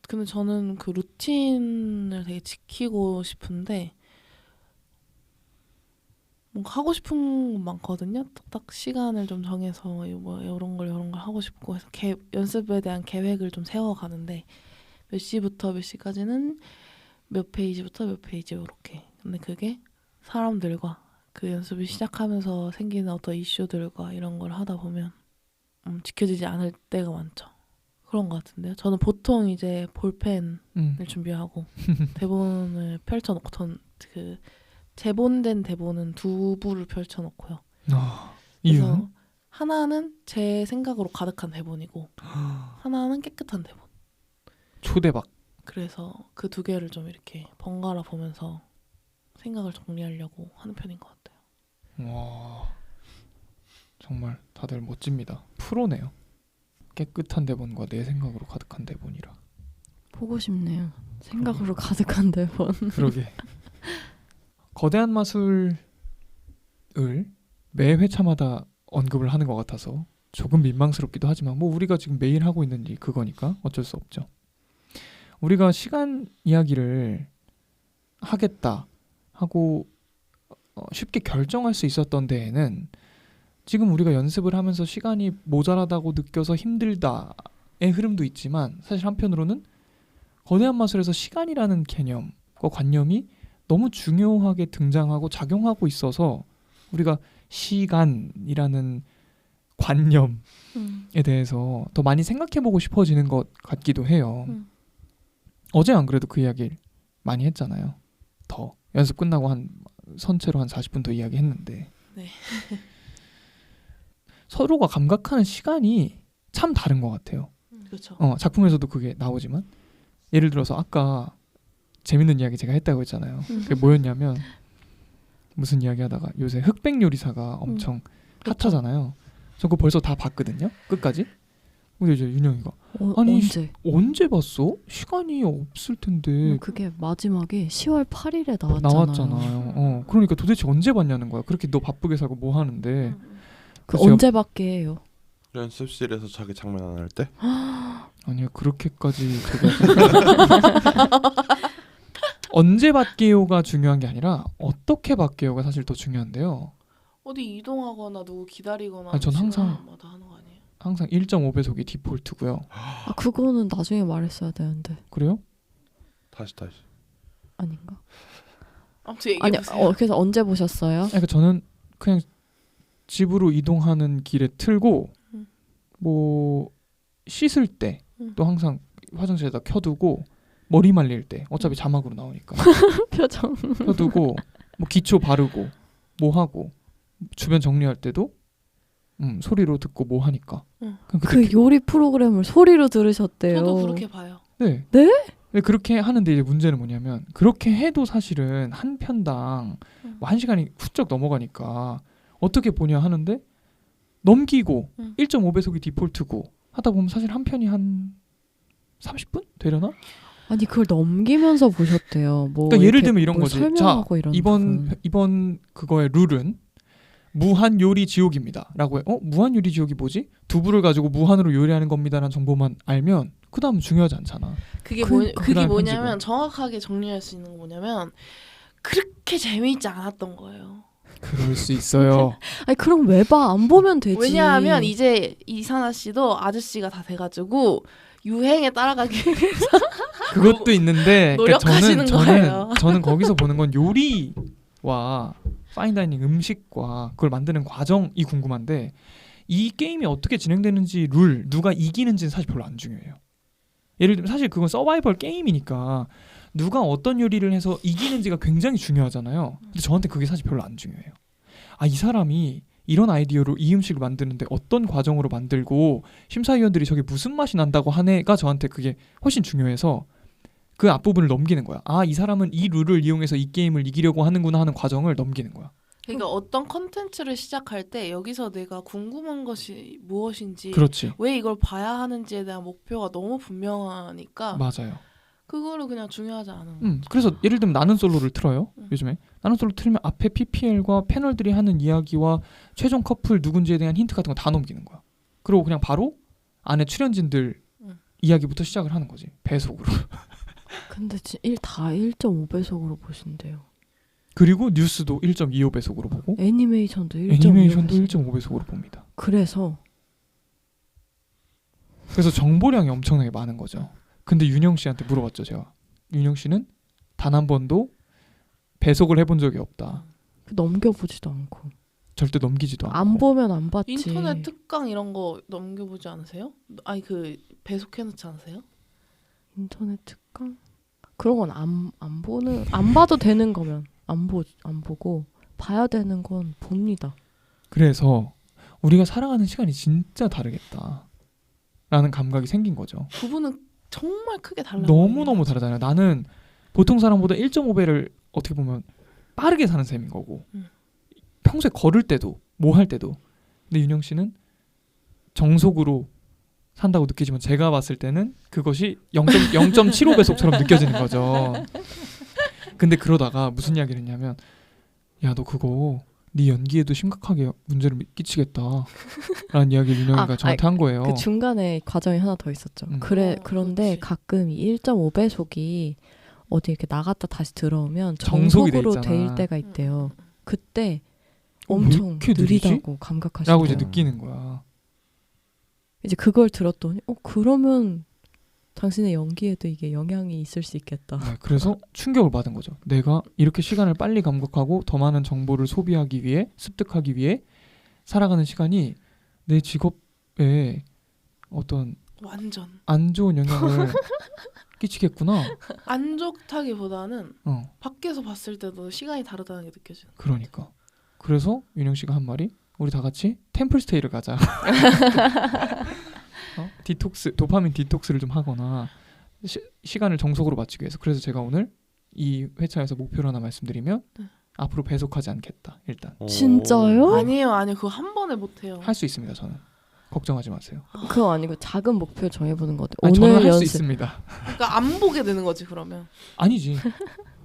근데 저는 그 루틴을 되게 지키고 싶은데 뭔가 하고 싶은 건 많거든요. 딱 시간을 좀 정해서 뭐 이런 걸 하고 싶고 해서 연습에 대한 계획을 좀 세워가는데 몇 시부터 몇 시까지는 몇 페이지부터 몇 페이지 이렇게. 근데 그게 사람들과 그 연습을 시작하면서 생기는 어떤 이슈들과 이런 걸 하다 보면 지켜지지 않을 때가 많죠. 그런 것 같은데요. 저는 보통 이제 볼펜을 준비하고 대본을 펼쳐놓고 그 재본된 대본은 2부를 펼쳐놓고요. 이유는? 그래서 하나는 제 생각으로 가득한 대본이고 하나는 깨끗한 대본. 초대박. 그래서 그 2개를 좀 이렇게 번갈아 보면서 생각을 정리하려고 하는 편인 것 같아요. 와, 정말 다들 멋집니다. 프로네요. 깨끗한 대본과 내 생각으로 가득한 대본이라. 보고 싶네요. 생각으로 가득한 대본. 그러게. 거대한 마술을 매 회차마다 언급을 하는 것 같아서 조금 민망스럽기도 하지만 뭐 우리가 지금 매일 하고 있는 일 그거니까 어쩔 수 없죠. 우리가 시간 이야기를 하겠다 하고 쉽게 결정할 수 있었던 데에는 지금 우리가 연습을 하면서 시간이 모자라다고 느껴서 힘들다의 흐름도 있지만 사실 한편으로는 거대한 마술에서 시간이라는 개념과 관념이 너무 중요하게 등장하고 작용하고 있어서 우리가 시간이라는 관념에 대해서 더 많이 생각해보고 싶어지는 것 같기도 해요. 어제 안 그래도 그 이야기를 많이 했잖아요. 더 연습 끝나고 선체로 한 40분 더 이야기했는데 네. 서로가 감각하는 시간이 참 다른 것 같아요. 그렇죠. 작품에서도 그게 나오지만 예를 들어서 아까 재밌는 이야기 제가 했다고 했잖아요. 그게 뭐였냐면 무슨 이야기하다가 요새 흑백 요리사가 엄청 핫하잖아요. 저 그거 벌써 다 봤거든요. 끝까지. 근데 이제 윤영이가 아니 언제 봤어? 시간이 없을 텐데. 그게 마지막에 10월 8일에 나왔잖아요. 그러니까 도대체 언제 봤냐는 거야. 그렇게 너 바쁘게 살고 뭐 하는데. 그 언제 받게 해요? 연습실에서 자기 장면 안 할 때? 아니요 그렇게까지 언제 받게요가 중요한 게 아니라 어떻게 받게요가 사실 더 중요한데요. 어디 이동하거나 누구 기다리거나 아니, 전 항상 시간마다 하는 거 아니에요? 항상 1.5배속이 디폴트고요. 그거는 나중에 말했어야 되는데. 그래요? 다시 아닌가? 아무튼 얘기해 아니 보세요. 그래서 언제 보셨어요? 그러니까 저는 그냥 집으로 이동하는 길에 틀고 뭐 씻을 때 또 항상 화장실에다 켜두고 머리 말릴 때 어차피 자막으로 나오니까 표정. 켜두고 뭐 기초 바르고 뭐 하고 주변 정리할 때도 소리로 듣고 뭐 하니까 그냥 그때 그 요리 프로그램을 소리로 들으셨대요. 저도 그렇게 봐요. 네. 네? 근데 그렇게 하는데 이제 문제는 뭐냐면 그렇게 해도 사실은 한 편당 뭐 1시간이 훌쩍 넘어가니까 어떻게 보냐 하는데 넘기고 1.5배속이 디폴트고 하다 보면 사실 한 편이 한 30분 되려나? 아니 그걸 넘기면서 보셨대요. 뭐 그러니까 예를 이렇게 들면 이런 뭘 거지. 설명하고 이런 부분. 이번 그거의 룰은 무한 요리 지옥입니다라고 해. 무한 요리 지옥이 뭐지? 두부를 가지고 무한으로 요리하는 겁니다라는 정보만 알면 그 다음 중요하지 않잖아. 그게 그러니까. 그게 그다음 뭐냐면 편집은. 정확하게 정리할 수 있는 거 뭐냐면 그렇게 재미있지 않았던 거예요. 그럴 수 있어요. 아니 그럼 왜 봐? 안 보면 되지. 왜냐하면 이제 이사나 씨도 아저씨가 다 돼가지고 유행에 따라가기 위해서 그것도 있는데 노력하시는 거예요. 저는 거기서 보는 건 요리와 파인다이닝 음식과 그걸 만드는 과정이 궁금한데 이 게임이 어떻게 진행되는지 룰 누가 이기는지는 사실 별로 안 중요해요. 예를 들면 사실 그건 서바이벌 게임이니까 누가 어떤 요리를 해서 이기는지가 굉장히 중요하잖아요. 근데 저한테 그게 사실 별로 안 중요해요. 이 사람이 이런 아이디어로 이 음식을 만드는데 어떤 과정으로 만들고 심사위원들이 저게 무슨 맛이 난다고 하네가 저한테 그게 훨씬 중요해서 그 앞부분을 넘기는 거야. 이 사람은 이 룰을 이용해서 이 게임을 이기려고 하는구나 하는 과정을 넘기는 거야. 그러니까 어떤 컨텐츠를 시작할 때 여기서 내가 궁금한 것이 무엇인지 그렇지. 왜 이걸 봐야 하는지에 대한 목표가 너무 분명하니까 맞아요. 그거를 그냥 중요하지 않은 거죠. 그래서 예를 들면 나는 솔로를 틀어요. 음. 요즘에 나는 솔로 틀면 앞에 PPL과 패널들이 하는 이야기와 최종 커플 누군지에 대한 힌트 같은 거 다 넘기는 거야. 그리고 그냥 바로 안에 출연진들 이야기부터 시작을 하는 거지. 배속으로. 근데 다 1.5배속으로 보신대요. 그리고 뉴스도 1.25배속으로 보고 애니메이션도 1.5배속. 애니메이션도 1.5배속으로 봅니다. 그래서 정보량이 엄청나게 많은 거죠. 근데 윤영 씨한테 물어봤죠, 제가. 윤영 씨는 단 한 번도 배속을 해본 적이 없다. 넘겨보지도 않고. 절대 넘기지도 않고. 안 보면 안 봤지. 인터넷 특강 이런 거 넘겨보지 않으세요? 아니 그 배속해놓지 않으세요? 인터넷 특강? 그런 건 안 봐도 되는 거면 안 보고 봐야 되는 건 봅니다. 그래서 우리가 살아가는 시간이 진짜 다르겠다. 라는 감각이 생긴 거죠. 부분은 정말 크게 달라요. 너무너무 다르잖아요. 나는 보통 사람보다 1.5배를 어떻게 보면 빠르게 사는 셈인 거고 평소에 걸을 때도 뭐 할 때도 근데 윤영 씨는 정속으로 산다고 느끼지만 제가 봤을 때는 그것이 0.75배속처럼 느껴지는 거죠. 근데 그러다가 무슨 이야기를 했냐면 야 너 그거 네 연기에도 심각하게 문제를 끼치겠다 라는 이야기를 윤영이가 저한테 한 거예요. 그 중간에 과정이 하나 더 있었죠. 그런데 그렇지. 가끔 이 1.5배속이 어디 이렇게 나갔다 다시 들어오면 정속이 돼 정속으로 있잖아. 될 때가 있대요. 그때 왜 엄청 이렇게 느리지? 느리다고 감각하시더라고요. 라고 이제 느끼는 거야. 이제 그걸 들었더니 그러면 당신의 연기에도 이게 영향이 있을 수 있겠다. 네, 그래서 충격을 받은 거죠. 내가 이렇게 시간을 빨리 감각하고 더 많은 정보를 소비하기 위해 습득하기 위해 살아가는 시간이 내 직업에 어떤 완전 안 좋은 영향을 끼치겠구나. 안 좋다기보다는 어, 밖에서 봤을 때도 시간이 다르다는 게 느껴져요. 그러니까. 그래서 윤영 씨가 한 말이 우리 다 같이 템플스테이를 가자. 디톡스, 도파민 디톡스를 좀 하거나 시간을 정속으로 맞추기 위해서. 그래서 제가 오늘 이 회차에서 목표를 하나 말씀드리면 앞으로 배속하지 않겠다. 일단 진짜요? 아니에요. 그거 한 번에 못해요. 할 수 있습니다. 저는 걱정하지 마세요. 그거 아니고 작은 목표 정해보는 것 같아요. 아니, 저는 오늘 할 수 연습. 있습니다. 그러니까 안 보게 되는 거지 그러면. 아니지.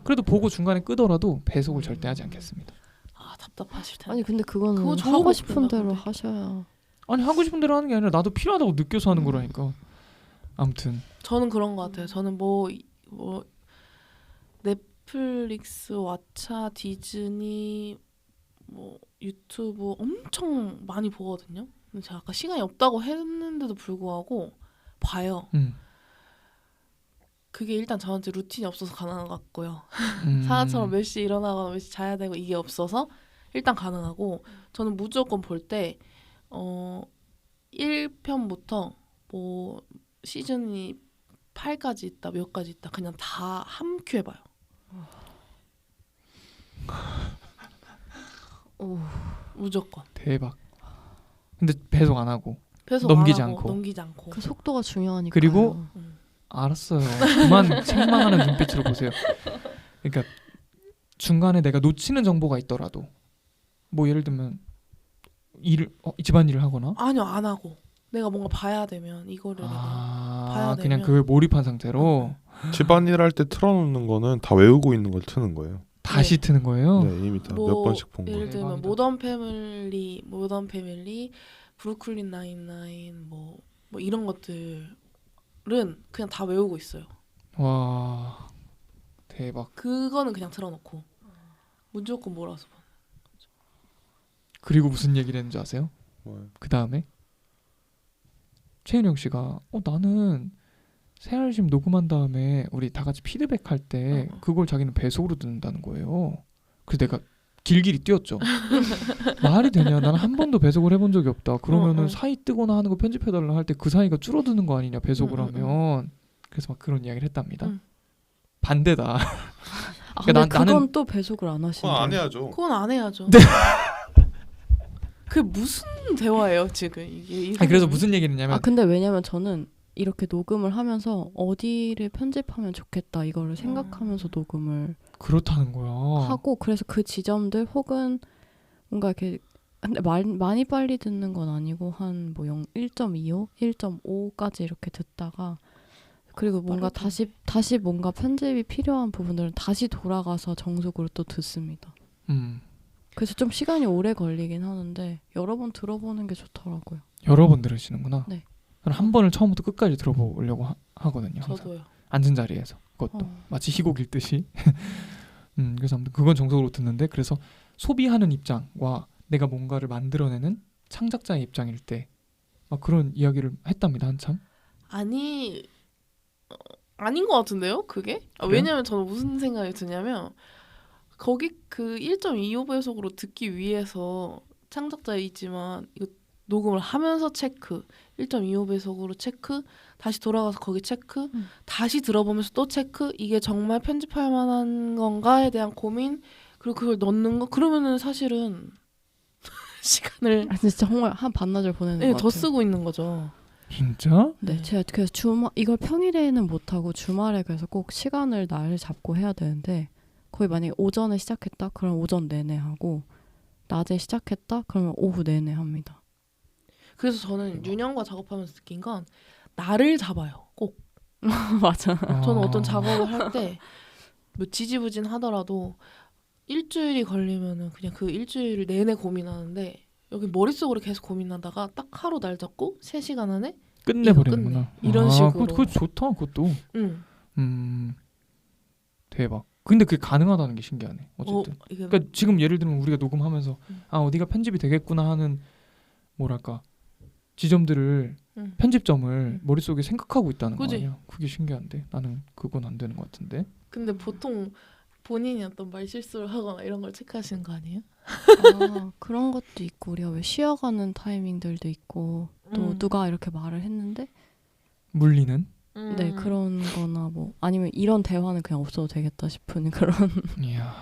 그래도 보고 중간에 끄더라도 배속을 절대 하지 않겠습니다. 답답하실 텐데. 아니 근데 그거는 그거 하고 좋은 싶은 목표인가 대로 본데. 하셔야. 아니 하고 싶은 대로 하는 게 아니라 나도 필요하다고 느껴서 하는 거라니까. 아무튼 저는 그런 것 같아요. 저는 뭐 넷플릭스, 왓챠, 디즈니, 뭐 유튜브 엄청 많이 보거든요. 근데 제가 아까 시간이 없다고 했는데도 불구하고 봐요. 그게 일단 저한테 루틴이 없어서 가능한 것 같고요. 음. 사나처럼 몇 시 일어나거나 몇 시 자야 되고 이게 없어서 일단 가능하고 저는 무조건 볼 때 1편부터 뭐 시즌이 8까지 있다 몇 가지 있다 그냥 다 한 큐 해봐요. 오. 무조건. 대박. 근데 배속 안 하고. 배속 넘기지 안 하고, 않고. 넘기지 않고. 그 속도가 중요하니까. 그리고 알았어요. 그만 책망하는 눈빛으로 보세요. 그러니까 중간에 내가 놓치는 정보가 있더라도 뭐 예를 들면 집안일을 하거나 아니요 안 하고 내가 뭔가 봐야 되면 이거를 내가 봐야 그냥 되면 그걸 몰입한 상태로 집안일 할 때 틀어놓는 거는 다 외우고 있는 걸 트는 거예요. 다시 트는 거예요. 네, 이미 다 몇 뭐 번씩 본 예를 거예요. 들면 대박이다. 모던 패밀리, 브루클린 나인나인 뭐 이런 것들은 그냥 다 외우고 있어요. 와 대박. 그거는 그냥 틀어놓고 무조건 몰아서 봐. 그리고 무슨 얘기를 했는지 아세요? 뭐예요? 그 다음에 최은영 씨가 나는 새알심 녹음한 다음에 우리 다 같이 피드백 할 때 그걸 자기는 배속으로 듣는다는 거예요. 그래서 내가 길길이 뛰었죠. 말이 되냐? 나는 한 번도 배속을 해본 적이 없다. 그러면은 사이 뜨거나 하는 거 편집해달라 할 때 그 사이가 줄어드는 거 아니냐 배속을 하면. 그래서 막 그런 이야기를 했답니다. 아 반대다. 근데 난- 그건 나는- 또 배속을 안 하시는 그건 안 거예요. 해야죠. 그건 안 해야죠. 네. 그게 무슨 대화예요 지금 이게? 그래서 무슨 얘기를 했냐면 근데 왜냐면 저는 이렇게 녹음을 하면서 어디를 편집하면 좋겠다 이거를 생각하면서 녹음을 그렇다는 거야. 하고 그래서 그 지점들 혹은 뭔가 이렇게 근데 많이 빨리 듣는 건 아니고 한 뭐 1.25, 1.5까지 이렇게 듣다가 그리고 뭔가 다시 뭔가 편집이 필요한 부분들은 다시 돌아가서 정석으로 또 듣습니다. 그래서 좀 시간이 오래 걸리긴 하는데 여러 번 들어보는 게 좋더라고요. 여러 번 들으시는구나. 네. 저는 한 번을 처음부터 끝까지 들어보려고 하거든요. 항상. 저도요. 앉은 자리에서 그것도 마치 희곡 읽듯이. 그래서 아무튼 그건 정석으로 듣는데 그래서 소비하는 입장과 내가 뭔가를 만들어내는 창작자의 입장일 때 막 그런 이야기를 했답니다. 한참. 아닌 것 같은데요? 그게? 왜냐면 저는 무슨 생각이 드냐면 거기 그 1.25배속으로 듣기 위해서 창작자이지만 이거 녹음을 하면서 체크 1.25배속으로 체크 다시 돌아가서 거기 체크 다시 들어보면서 또 체크 이게 정말 편집할 만한 건가에 대한 고민 그리고 그걸 넣는 거 그러면은 사실은 시간을 진짜 정말 한 반나절 보내는 것 더 같아요. 쓰고 있는 거죠. 진짜? 네, 제가 그래서 이걸 평일에는 못 하고 주말에 그래서 꼭 시간을 날 잡고 해야 되는데 거의 만약에 오전에 시작했다 그럼 오전 내내 하고 낮에 시작했다 그러면 오후 내내 합니다. 그래서 저는 윤영과 작업하면서 느낀 건 나를 잡아요. 꼭. 맞아. 저는 어떤 작업을 할 때 뭐 지지부진 하더라도 일주일이 걸리면은 그냥 그 일주일 내내 고민하는데 여기 머릿속으로 계속 고민하다가 딱 하루 날 잡고 3시간 안에 끝내버리는구나. 끝내. 이런 식으로. 그거 좋다. 그것도. 응. 대박. 근데 그게 가능하다는 게 신기하네. 어쨌든. 이게 그러니까 지금 예를 들면 우리가 녹음하면서 어디가 편집이 되겠구나 하는 뭐랄까 지점들을 편집점을 머릿속에 생각하고 있다는 거 그지? 아니야. 그게 신기한데 나는 그건 안 되는 것 같은데. 근데 보통 본인이 어떤 말 실수를 하거나 이런 걸 체크하시는 거 아니에요? 그런 것도 있고 우리가 왜 쉬어가는 타이밍들도 있고 또 누가 이렇게 말을 했는데 물리는? 네 그런 거나 뭐 아니면 이런 대화는 그냥 없어도 되겠다 싶은 그런 이야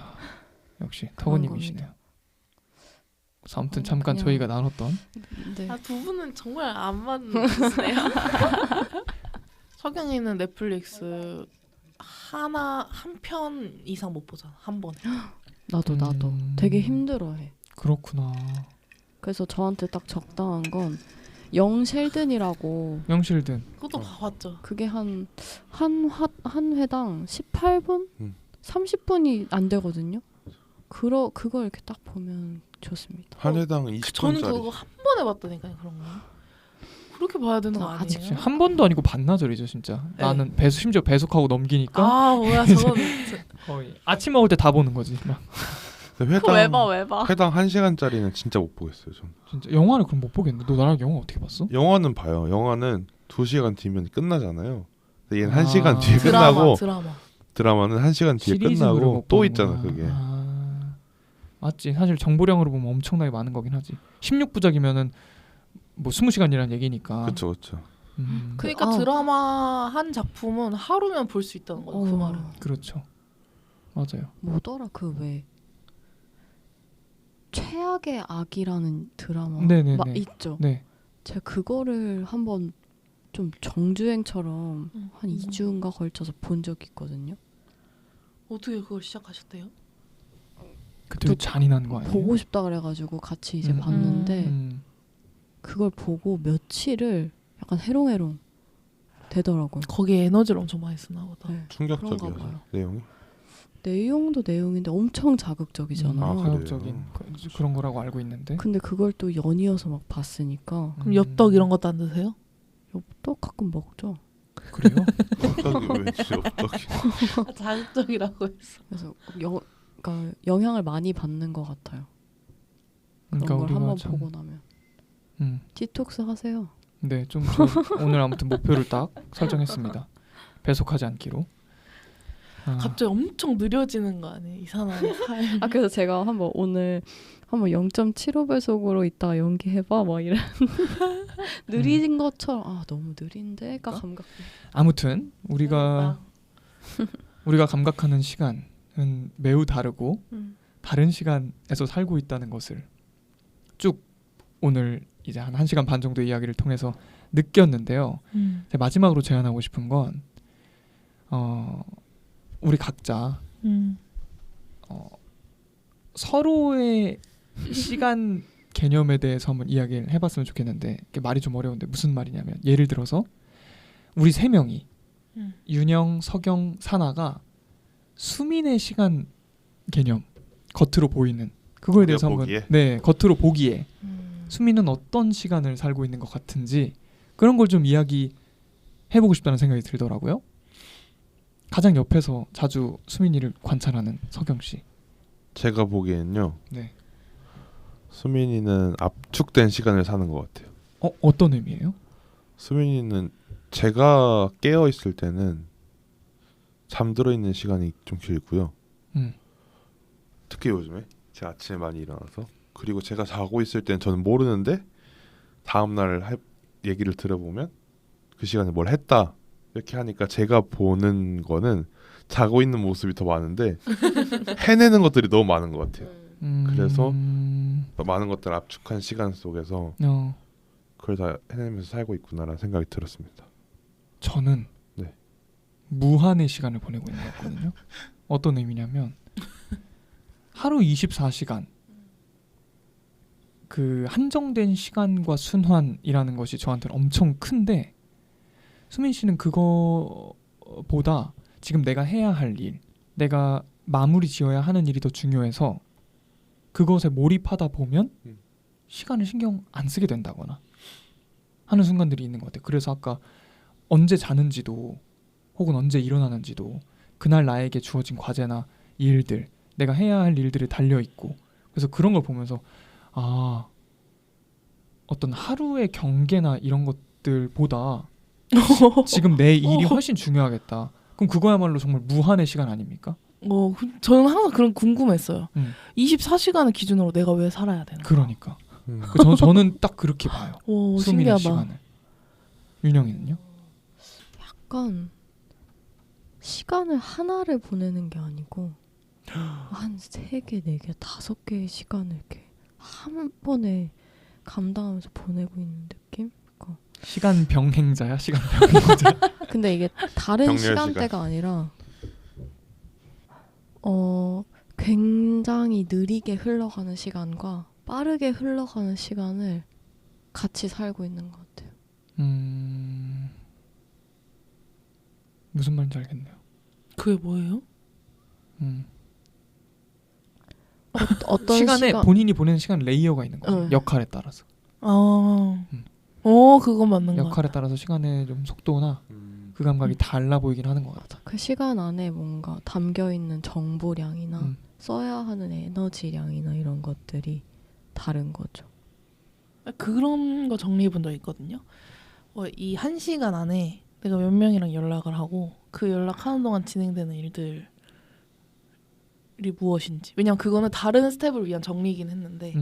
역시 터거님이시네요. 그래서 아무튼 잠깐 그냥- 저희가 나눴던 네. 두 분은 정말 안 맞는 분이네요. 석영이는 넷플릭스 한 편 이상 못 보잖아. 한 번에. 나도 되게 힘들어해. 그렇구나. 그래서 저한테 딱 적당한 건 영실든이라고 영실든. 그것도 봐봤죠. 그게 한 회당 18분? 30분이 안 되거든요. 그거 이렇게 딱 보면 좋습니다. 한 회당 저는 20분짜리. 그거 한 번에 봤다니까요. 그런 거. 그렇게 봐야 되는 거 아직 아니에요? 한 번도 아니고 반나절이죠 진짜. 네. 나는 심지어 배속하고 넘기니까 뭐야 저건 거의 아침 먹을 때 다 보는 거지. 막 근데 회당 왜 봐? 회당 1시간짜리는 진짜 못 보겠어요. 전. 진짜 영화를 그럼 못 보겠네. 너 나랑 영화 어떻게 봤어? 영화는 봐요. 영화는 2시간 뒤면 끝나잖아요. 근데 얘는 1시간 뒤에 드라마 끝나고 드라마. 드라마는 1시간 뒤에 시리즈물을 끝나고 못 또 보는구나. 있잖아 그게. 맞지. 사실 정보량으로 보면 엄청나게 많은 거긴 하지. 16부작이면은 뭐 20시간이라는 얘기니까. 그렇죠, 그렇죠. 그러니까 드라마 한 작품은 하루면 볼 수 있다는 거예요. 그 말은. 그렇죠. 맞아요. 뭐더라 그 왜 최악의 악이라는 드라마 네네네. 막 있죠. 네. 제가 그거를 한번 좀 정주행처럼 한 2주인가 걸쳐서 본 적이 있거든요. 어떻게 그걸 시작하셨대요? 그 되게 잔인한 거 아니에요? 보고 싶다 그래가지고 같이 이제 음. 봤는데 음. 그걸 보고 며칠을 약간 해롱해롱 되더라고요. 거기에 에너지를 엄청 많이 쓰나 보다. 네. 그런가 충격적이어서 봐요. 내용이. 내용도 내용인데 엄청 자극적이잖아요. 아, 그래요? 자극적인 그런 거라고 알고 있는데. 근데 그걸 또 연이어서 막 봤으니까 그럼 엽떡 이런 것도 안 드세요? 엽떡 가끔 먹죠. 그래요? 엽떡이 왜 엽떡이? 자극적이라고 했어. 그래서 그러니까 영향을 많이 받는 것 같아요. 그런 그러니까 걸 우리가 한번 참, 보고 나면 디톡스 하세요. 네, 좀 저 오늘 아무튼 목표를 딱 설정했습니다. 배속하지 않기로. 갑자기 엄청 느려지는 거 아니에요? 이 사람의 삶. 그래서 제가 오늘 0.75배속으로 이따 연기해봐 막 이래. 느린 것처럼 너무 느린데? 까 감각. 아무튼 우리가 감각하는 시간은 매우 다르고 다른 시간에서 살고 있다는 것을 쭉 오늘 이제 한 1시간 반 정도 이야기를 통해서 느꼈는데요. 마지막으로 제안하고 싶은 건 우리 각자 서로의 시간 개념에 대해서 한번 이야기를 해봤으면 좋겠는데 이게 말이 좀 어려운데 무슨 말이냐면 예를 들어서 우리 3명이 윤영, 석영, 사나가 수민의 시간 개념 겉으로 보이는 그거에 대해서 한번 겉으로 보기에 수민은 어떤 시간을 살고 있는 것 같은지 그런 걸 좀 이야기해보고 싶다는 생각이 들더라고요. 가장 옆에서 자주 수민이를 관찰하는 석영 씨. 제가 보기엔요. 네. 수민이는 압축된 시간을 사는 것 같아요. 어떤 의미예요? 수민이는 제가 깨어 있을 때는 잠들어 있는 시간이 좀 길고요. 특히 요즘에 제가 아침에 많이 일어나서 그리고 제가 자고 있을 땐 저는 모르는데 다음 날 얘기를 들어보면 그 시간에 뭘 했다 이렇게 하니까 제가 보는 거는 자고 있는 모습이 더 많은데 해내는 것들이 너무 많은 것 같아요. 그래서 많은 것들을 압축한 시간 속에서 그걸 다 해내면서 살고 있구나라는 생각이 들었습니다. 저는 무한의 시간을 보내고 있는 것 같거든요. 어떤 의미냐면 하루 24시간 그 한정된 시간과 순환이라는 것이 저한테는 엄청 큰데 수민 씨는 그거보다 지금 내가 해야 할 일, 내가 마무리 지어야 하는 일이 더 중요해서 그것에 몰입하다 보면 시간을 신경 안 쓰게 된다거나 하는 순간들이 있는 것 같아요. 그래서 아까 언제 자는지도 혹은 언제 일어나는지도 그날 나에게 주어진 과제나 일들, 내가 해야 할 일들이 달려있고 그래서 그런 걸 보면서 어떤 하루의 경계나 이런 것들보다 지금 내 일이 훨씬 중요하겠다. 그럼 그거야말로 정말 무한의 시간 아닙니까? 저는 항상 그런 궁금했어요. 24시간을 기준으로 내가 왜 살아야 되나? 그러니까. 저는 딱 그렇게 봐요. 수민의 신기하다. 시간을. 윤영이는요? 약간 시간을 하나를 보내는 게 아니고 한 3개, 4개, 5개의 시간을 이렇게 한 번에 감당하면서 보내고 있는 느낌? 시간 병행자야? 시간 병행자. 근데 이게 다른 병렬 시간대가 시간. 아니라 굉장히 느리게 흘러가는 시간과 빠르게 흘러가는 시간을 같이 살고 있는 것 같아요. 무슨 말인지 알겠네요. 그게 뭐예요? 어떤 시간에 본인이 보내는 시간 레이어가 있는 거죠. 역할에 따라서. 그거 맞는 거 역할에 따라서 시간의 좀 속도나 그 감각이 달라 보이긴 하는 것 같아. 그 시간 안에 뭔가 담겨 있는 정보량이나 써야 하는 에너지량이나 이런 것들이 다른 거죠. 그런 거 정리해 본 적 있거든요. 이 1시간 안에 내가 몇 명이랑 연락을 하고 그 연락하는 동안 진행되는 일들이 무엇인지. 왜냐면 그거는 다른 스텝을 위한 정리이긴 했는데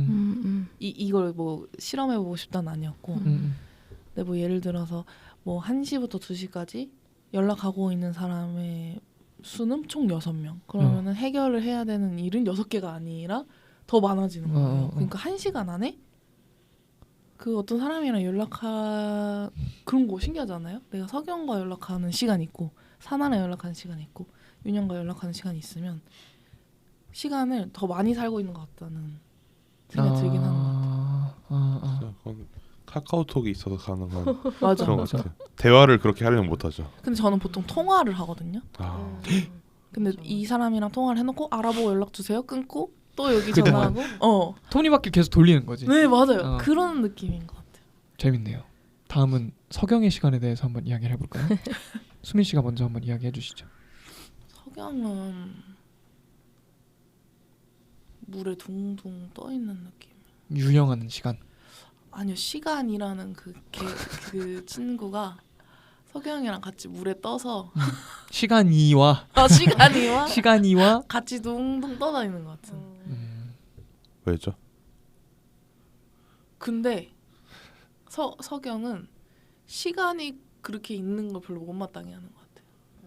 이걸 뭐 실험해보고 싶다는 아니었고 근데 뭐 예를 들어서 뭐 1시부터 2시까지 연락하고 있는 사람의 수는 총 6명. 그러면은 해결을 해야 되는 일은 6개가 아니라 더 많아지는 거예요. 그러니까 1시간 안에 그 어떤 사람이랑 그런 거 신기하지 않아요? 내가 석영과 연락하는 시간이 있고 사나랑 연락하는 시간이 있고 윤영과 연락하는 시간이 있으면 시간을 더 많이 살고 있는 것 같다는 생각이 들긴 하는 것 같아요. 그건 카카오톡이 있어서 가능한 맞아. 그런 것 같아요. 대화를 그렇게 하려면 못하죠. 근데 저는 보통 통화를 하거든요. 근데 이 사람이랑 통화를 해놓고 알아보고 연락 주세요. 끊고 또 여기 전화하고 톱니바퀴 계속 돌리는 거지. 네 맞아요. 그런 느낌인 것 같아요. 재밌네요. 다음은 석영의 시간에 대해서 한번 이야기를 해볼까요? 수민 씨가 먼저 한번 이야기해 주시죠. 석영은 물에 둥둥 떠 있는 느낌. 유영하는 시간. 아니요, 시간이라는 그 친구가 석영이랑 같이 물에 떠서 시간이와 시간이와 같이 둥둥 떠다니는 것 같은. 왜죠? 근데 석영은 시간이 그렇게 있는 걸 별로 못마땅해 하는 것 같아요.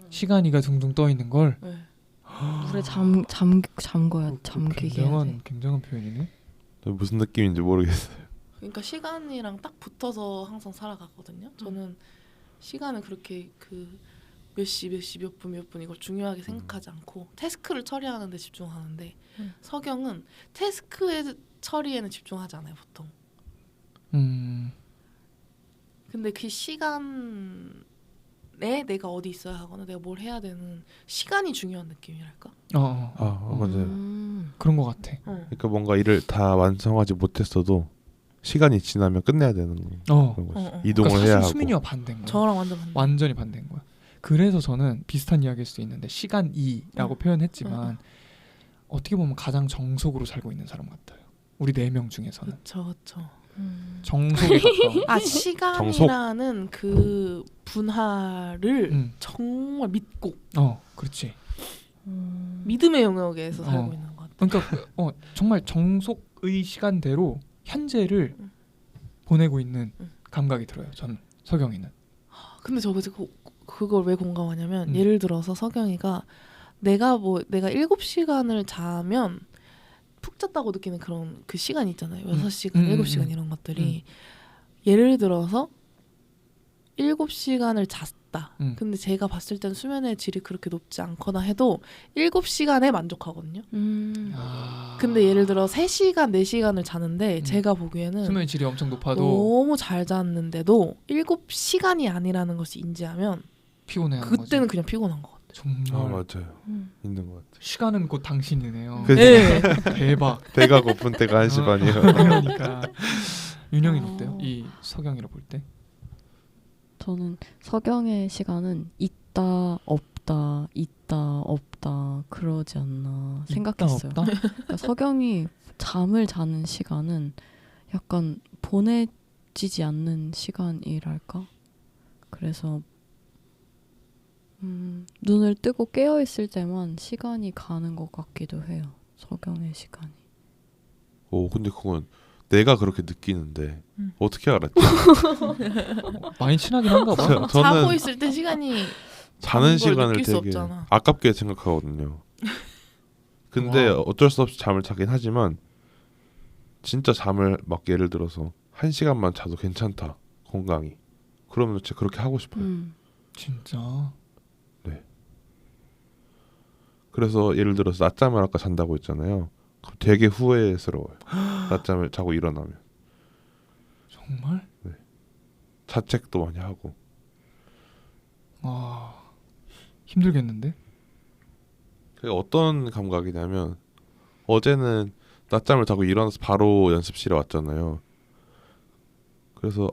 시간이가 둥둥 떠 있는 걸. 네. 물에 잠겨야 잠기게 해야 돼. 굉장한 표현이네. 무슨 느낌인지 모르겠어요. 그러니까 시간이랑 딱 붙어서 항상 살아가거든요. 저는 시간을 그렇게 그 몇 시 몇 분 이걸 중요하게 생각하지 않고 태스크를 처리하는 데 집중하는데 석영은 태스크의 처리에는 집중하지 않아요, 보통. 근데 그 시간에 내가 어디 있어야 하거나 내가 뭘 해야 되는 시간이 중요한 느낌이랄까? 맞아요. 그런 것 같아. 그러니까 뭔가 일을 다 완성하지 못했어도 시간이 지나면 끝내야 되는 그런 거지. 이동을 그러니까 해야 하고. 수민이와 반대인 거야. 저랑 완전히 반대인 거야. 그래서 저는 비슷한 이야기일 수 있는데 시간이라고 표현했지만 어떻게 보면 가장 정석으로 살고 있는 사람 같아요. 우리 4명 중에서는. 그렇죠. 정석에 가까운. 시간이라는 그 분할을 정말 믿고. 그렇지. 믿음의 영역에서 살고 있는 것 같아요. 그러니까 정말 정석의 시간대로 현재를 보내고 있는 감각이 들어요. 저는 석영이는. 근데 저 그걸 왜 공감하냐면 예를 들어서 석영이가 내가 7시간을 자면 푹 잤다고 느끼는 그런 그 시간이 있잖아요. 6시간, 7시간 이런 것들이 예를 들어서 7시간을 잤다. 근데 제가 봤을 땐 수면의 질이 그렇게 높지 않거나 해도 7시간에 만족하거든요. 근데 예를 들어 3시간, 4시간을 자는데 제가 보기에는 수면의 질이 엄청 높아도 너무 잘 잤는데도 7시간이 아니라는 것을 인지하면 피곤해하는 그때는 거지. 그냥 피곤한 것 같아요. 정말 맞아요. 있는 것 같아요. 시간은 곧 당신이네요. 네. 대박. 배가 고픈 때가 1시 반이에요. 그러니까 윤영이는 어때요? 이 석영이라 볼 때? 저는 석영의 시간은 있다 없다 그러지 않나 생각했어요. 있다, 없다? 그러니까 석영이 잠을 자는 시간은 약간 보내지지 않는 시간이랄까? 그래서 눈을 뜨고 깨어 있을 때만 시간이 가는 것 같기도 해요. 석영의 시간이. 근데 그건 내가 그렇게 느끼는데 어떻게 알았지? 많이 친하긴 한가 봐. 자고 있을 때 시간이 자는 시간을 느낄 수 되게 없잖아. 아깝게 생각하거든요. 근데 어쩔 수 없이 잠을 자긴 하지만 진짜 잠을 막 예를 들어서 1시간만 자도 괜찮다. 건강이. 그러면 진짜 그렇게 하고 싶어요. 진짜? 네. 그래서 예를 들어서 낮잠을 아까 잔다고 했잖아요. 그럼 되게 후회스러워요. 낮잠을 자고 일어나면. 정말? 네. 자책도 많이 하고. 힘들겠는데? 그게 어떤 감각이냐면 어제는 낮잠을 자고 일어나서 바로 연습실에 왔잖아요. 그래서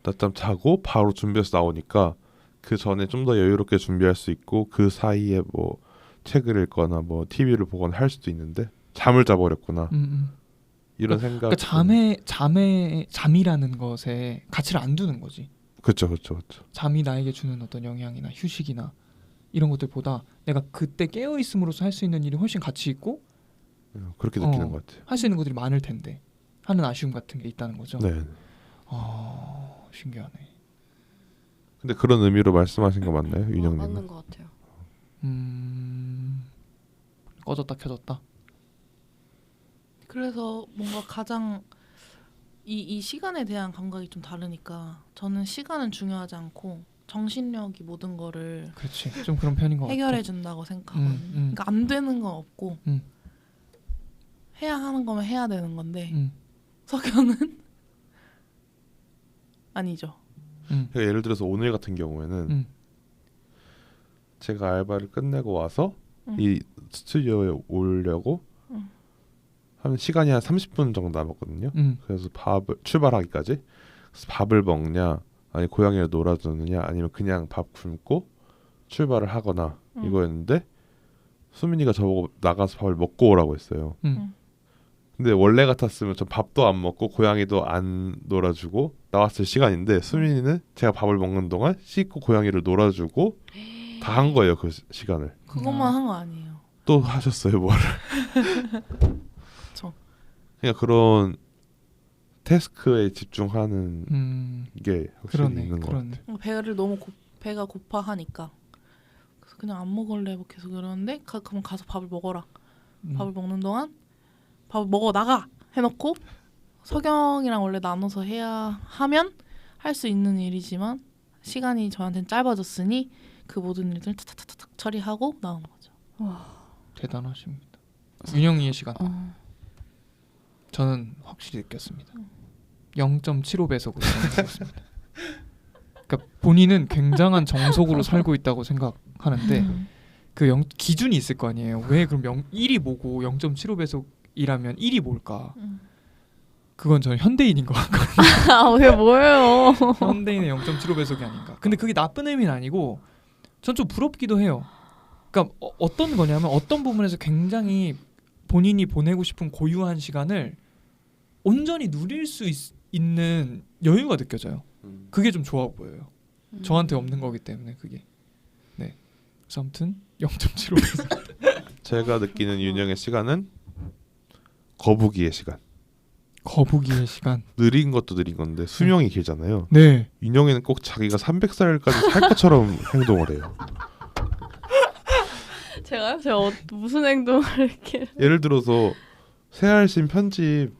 낮잠 자고 바로 준비해서 나오니까 그 전에 좀 더 여유롭게 준비할 수 있고 그 사이에 뭐 책을 읽거나 뭐 TV를 보거나 할 수도 있는데 잠을 자버렸구나. 이런 생각. 그러니까 잠이라는 것에 가치를 안 두는 거지. 그렇죠. 잠이 나에게 주는 어떤 영향이나 휴식이나 이런 것들보다 내가 그때 깨어 있음으로써 할 수 있는 일이 훨씬 가치 있고 그렇게 느끼는 것 같아요. 할 수 있는 것들이 많을 텐데 하는 아쉬움 같은 게 있다는 거죠. 네. 신기하네. 근데 그런 의미로 말씀하신 거 맞나요, 윤영님은? 맞는 것 같아요. 꺼졌다 켜졌다. 그래서 뭔가 가장 이 시간에 대한 감각이 좀 다르니까 저는 시간은 중요하지 않고 정신력이 모든 거를 그렇지. 좀 그런 편인 것 같아. 해결해 준다고 생각하거든요. 그러니까 안 되는 건 없고 해야 하는 거면 해야 되는 건데 석영은 아니죠. 그러니까 예를 들어서 오늘 같은 경우에는 제가 알바를 끝내고 와서 이 스튜디오에 오려고 한 시간이 한 30분 정도 남았거든요. 그래서 출발하기까지 그래서 밥을 먹냐, 아니 고양이를 놀아주느냐, 아니면 그냥 밥 굶고 출발을 하거나 이거였는데 수민이가 저보고 나가서 밥을 먹고 오라고 했어요. 근데 원래 같았으면 전 밥도 안 먹고 고양이도 안 놀아주고 나왔을 시간인데 수민이는 제가 밥을 먹는 동안 씻고 고양이를 놀아주고 다 한 거예요, 그 시간을. 그것만 한 거 아니에요. 또 하셨어요, 뭐를? 저. 그냥 그런 태스크에 집중하는 게 확실히 있는 것 같아요. 배를 너무 배가 고파 하니까 그래서 그냥 안 먹을래 뭐 계속 그러는데 그럼 가서 밥을 먹어라. 밥을 먹는 동안 밥을 먹어 나가 해놓고 석영이랑 원래 나눠서 해야 하면 할 수 있는 일이지만 시간이 저한테는 짧아졌으니 그 모든 일들 탁탁탁탁 처리하고 나오는 거죠. 와. 대단하십니다. 윤영이의 시간. 저는 확실히 느꼈습니다. 0.75배속으로 느꼈습니다. 그러니까 본인은 굉장한 정석으로 살고 있다고 생각하는데 그 기준이 있을 거 아니에요. 왜 그럼 1이 뭐고 0.75배속이라면 1이 뭘까? 그건 저는 현대인인 것 같거든요. 아, 왜 뭐예요? 현대인의 0.75배속이 아닌가. 근데 그게 나쁜 의미는 아니고 전 좀 부럽기도 해요. 그러니까 어떤 거냐면 어떤 부분에서 굉장히 본인이 보내고 싶은 고유한 시간을 온전히 누릴 수 있는 여유가 느껴져요. 그게 좀 좋아 보여요. 저한테 없는 거기 때문에 그게. 네. 그래서 아무튼 0.75배속. 제가 느끼는 윤영의 시간은 거북이의 시간. 거북이의 시간. 느린 것도 느린 건데 수명이 길잖아요. 네. 윤영이는 꼭 자기가 300살까지 살 것처럼 행동을 해요. 제가 무슨 행동을 이렇게 예를 들어서 새알심 편집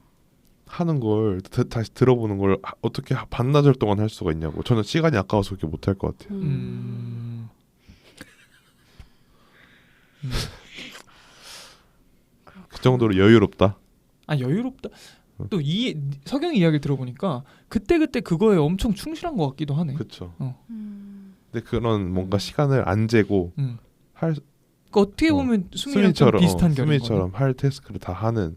하는 걸 다시 들어보는 걸 어떻게 반나절 동안 할 수가 있냐고. 저는 시간이 아까워서 그렇게 못할 것 같아요. 그 정도로 여유롭다. 아 여유롭다. 또 이 석영이 이야기를 들어보니까 그때 그거에 엄청 충실한 것 같기도 하네. 그렇죠. 근데 그런 뭔가 시간을 안 재고 할 그러니까 어떻게 보면 수민이랑 좀 비슷한 결인 거네. 수민이처럼 할 태스크를 다 하는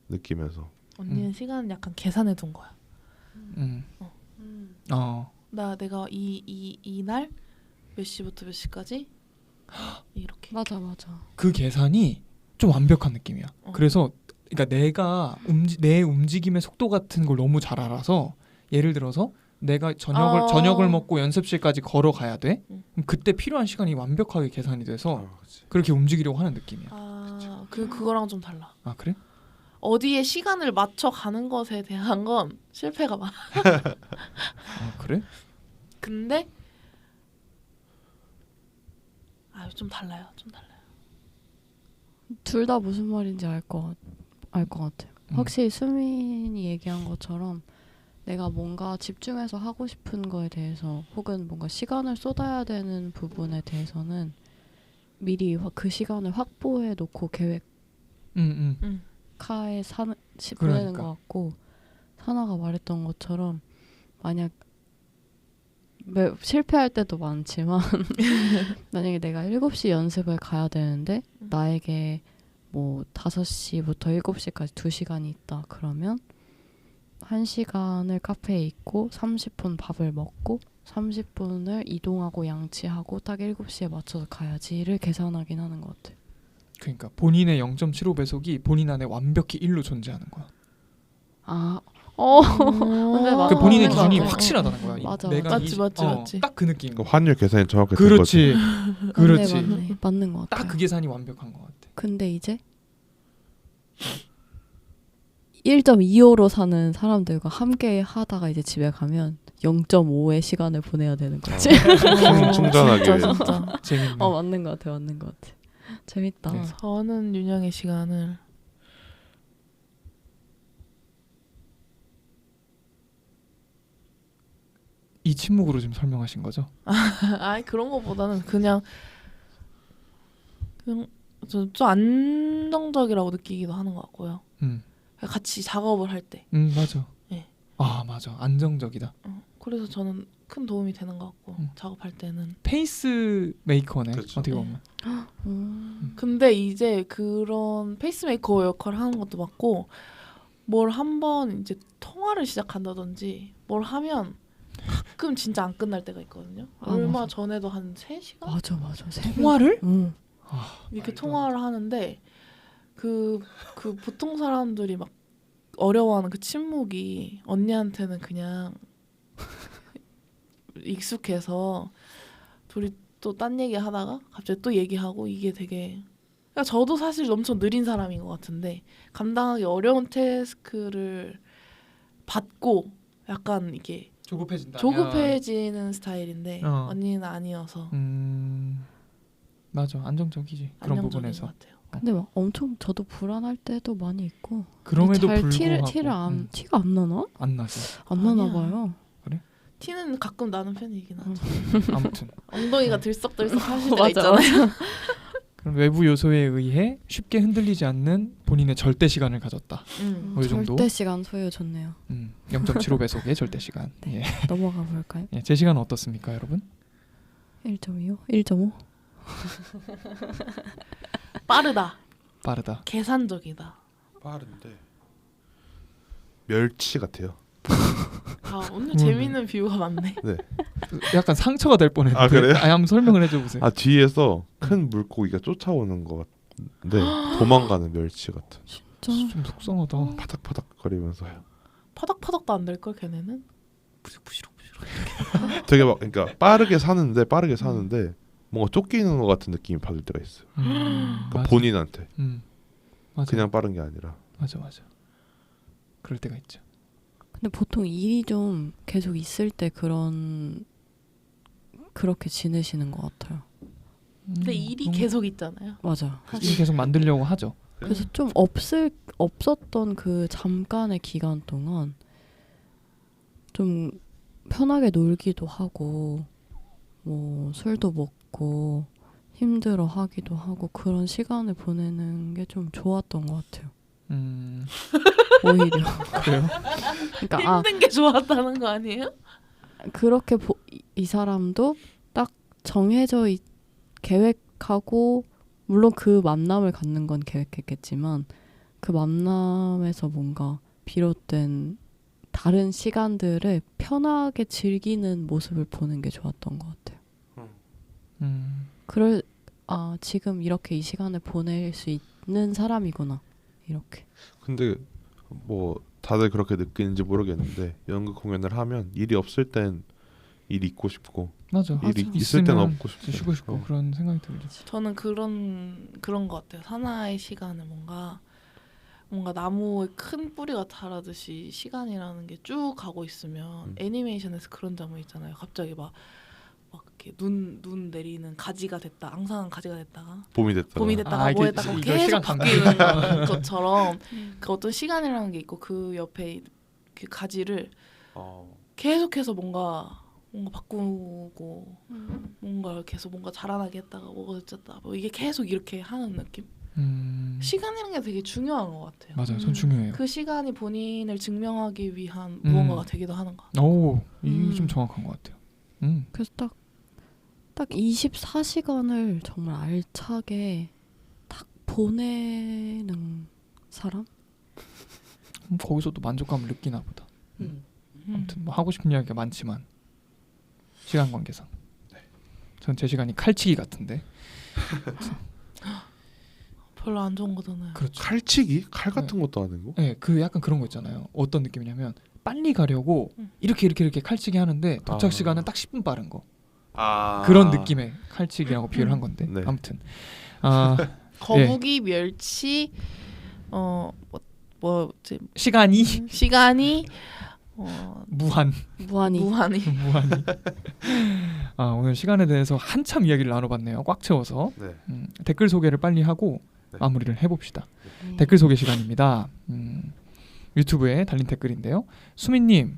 느끼면서. 언니는 시간은 약간 계산해 둔 거야. 내가 이날 몇 시부터 몇 시까지 이렇게. 맞아. 그 계산이 좀 완벽한 느낌이야. 그래서 그러니까 내 움직임의 속도 같은 걸 너무 잘 알아서 예를 들어서 내가 저녁을 먹고 연습실까지 걸어가야 돼. 그럼 그때 필요한 시간이 완벽하게 계산이 돼서 그렇게 움직이려고 하는 느낌이야. 그거랑 좀 달라. 아 그래? 어디에 시간을 맞춰 가는 것에 대한 건 실패가 많아. 아 그래? 근데 좀 달라요. 둘 다 무슨 말인지 알 것 같아요. 확실히 수민이 얘기한 것처럼 내가 뭔가 집중해서 하고 싶은 거에 대해서 혹은 뭔가 시간을 쏟아야 되는 부분에 대해서는 미리 그 시간을 확보해 놓고 계획하에 보내는 것 같고, 사나가 말했던 것처럼 만약 실패할 때도 많지만 만약에 내가 7시 연습을 가야 되는데 나에게 뭐 5시부터 7시까지 2시간이 있다 그러면 1시간을 카페에 있고 30분 밥을 먹고 30분을 이동하고 양치하고 딱 7시에 맞춰서 가야지를 계산하긴 하는 것 같아요. 그러니까 본인의 0.75배속이 본인 안에 완벽히 1로 존재하는 거야. 근데 맞아. 그 본인의 맞아. 기준이 맞아. 확실하다는 거야. 맞아, 내가 맞아. 맞지, 맞지, 맞지. 딱 그 느낌. 그 환율 계산이 정확하게 된 거지. 그렇지. 그렇지. 맞네. 맞는 것 같아요. 딱 그 계산이 완벽한 것 같아. 근데 이제 1.25로 사는 사람들과 함께 하다가 이제 집에 가면 0.5의 시간을 보내야 되는 거지. 충전하기 진짜 위해서. 진짜. 재밌네. 맞는 것 같아. 맞는 것 같아. 재밌다. 네. 저는 윤영의 시간을 이 침묵으로 지금 설명하신 거죠? 아니 그런 거보다는 그냥 좀 안정적이라고 느끼기도 하는 것 같고요. 같이 작업을 할 때. 맞아. 네. 아 맞아. 안정적이다. 그래서 저는 큰 도움이 되는 것 같고 작업할 때는. 페이스 메이커네. 그렇죠. 어떻게 보면. 근데 이제 그런 페이스메이커 역할을 하는 것도 맞고 뭘 한번 이제 통화를 시작한다든지 뭘 하면 가끔 진짜 안 끝날 때가 있거든요. 얼마 맞아. 전에도 한 3시간? 맞아. 통화를? 이렇게 통화를 하는데 그 보통 사람들이 막 어려워하는 그 침묵이 언니한테는 그냥 익숙해서 둘이 또 딴 얘기 하다가 갑자기 또 얘기하고 이게 되게 그러니까 저도 사실 엄청 느린 사람인 것 같은데 감당하기 어려운 태스크를 받고 약간 이게 조급해지는 스타일인데 언니는 아니어서 맞아. 안정적이지. 그런 안정적인 부분에서. 것 같아요. 근데 막 엄청 저도 불안할 때도 많이 있고. 그럼에도 잘 불구하고 티가 안 나나? 안 나지. 안 나나 아니야. 봐요. 티는 가끔 나는 편이긴 하죠. 아무튼 엉덩이가 들썩들썩 하실 때가 맞아, 있잖아요. 그럼 외부 요소에 의해 쉽게 흔들리지 않는 본인의 절대 시간을 가졌다. 뭐 이 정도? 절대 시간 소유 좋네요. 0.75 배속의 절대 시간. 예. 넘어가 볼까요? 예, 제 시간은 어떻습니까, 여러분? 1.2요? 1.5? 빠르다. 빠르다. 계산적이다. 빠른데 멸치 같아요. 아 오늘 재밌는 비유가 많네. 네. 약간 상처가 될 뻔했는데. 아, 그래요? 한번 설명을 해줘 보세요. 아 뒤에서 큰 물고기가 쫓아오는 것 같은데 도망가는 멸치 같은. 좀 속상하다. 파닥파닥 거리면서요. 파닥파닥도 안 될 걸 걔네는. 부시럭부시럭. 되게 막 그러니까 빠르게 사는데 뭔가 쫓기는 것 같은 느낌이 받을 때가 있어요. 그러니까 맞아. 본인한테 맞아. 그냥 빠른 게 아니라. 맞아. 그럴 때가 있죠. 근데 보통 일이 좀 계속 있을 때 그렇게 지내시는 것 같아요. 근데 일이 계속 있잖아요. 맞아. 일이 계속 만들려고 하죠. 그래서 좀 없었던 그 잠깐의 기간 동안 좀 편하게 놀기도 하고 뭐 술도 먹고 힘들어 하기도 하고 그런 시간을 보내는 게 좀 좋았던 것 같아요. 오히려. 그래요? 그러니까 힘든 게 좋았다는 거 아니에요? 그렇게 이 사람도 딱 정해져 계획하고 물론 그 만남을 갖는 건 계획했겠지만 그 만남에서 뭔가 비롯된 다른 시간들을 편하게 즐기는 모습을 보는 게 좋았던 것 같아요. 지금 이렇게 이 시간을 보낼 수 있는 사람이구나. 이렇게. 근데 뭐 다들 그렇게 느끼는지 모르겠는데 연극 공연을 하면 일이 없을 땐 일이 있고 싶고 맞아. 일이 있을 땐 없고 싶고 쉬고 싶고 그런 생각이 들죠. 저는 그런 것 같아요. 사나이 시간을 뭔가 나무에 큰 뿌리가 자라듯이 시간이라는 게 쭉 가고 있으면 애니메이션에서 그런 장면 있잖아요. 갑자기 막 이렇게 눈 내리는 가지가 됐다. 앙상한 가지가 됐다가 봄이 됐다가 뭐 했다가 이거 계속 시간 바뀌는 것처럼 그 어떤 시간이라는 게 있고 그 옆에 그 가지를 계속해서 뭔가 바꾸고 뭔가 계속 뭔가 자라나게 했다가 뭐가 어쨌다 뭐 이게 계속 이렇게 하는 느낌. 시간이라는 게 되게 중요한 것 같아요. 맞아요. 전 중요해요. 그 시간이 본인을 증명하기 위한 무언가가 되기도 하는 것 같아요. 오, 이게 좀 정확한 것 같아요. 그래서 딱 24시간을 정말 알차게 딱 보내는 사람? 거기서도 만족감을 느끼나 보다. 아무튼 뭐 하고 싶은 이야기가 많지만 시간 관계상 전 제 시간이 칼치기 같은데 별로 안 좋은 거잖아요. 그렇죠. 칼치기? 칼 같은 것도 하는 거? 네, 그 약간 그런 거 있잖아요. 어떤 느낌이냐면 빨리 가려고 음. 이렇게 칼치기 하는데 도착 아. 시간은 딱 10분 빠른 거. 아 그런 느낌의 칼치기라고 비유를 한 건데 네. 아무튼 아 거북이, 멸치, 뭐지? 시간이 시간이 무한 무한히 무한히. 무한히 아 오늘 시간에 대해서 한참 이야기를 나눠봤네요. 꽉 채워서 네. 댓글 소개를 빨리 하고 네. 마무리를 해봅시다. 네. 댓글 소개 시간입니다. 유튜브에 달린 댓글인데요. 수민님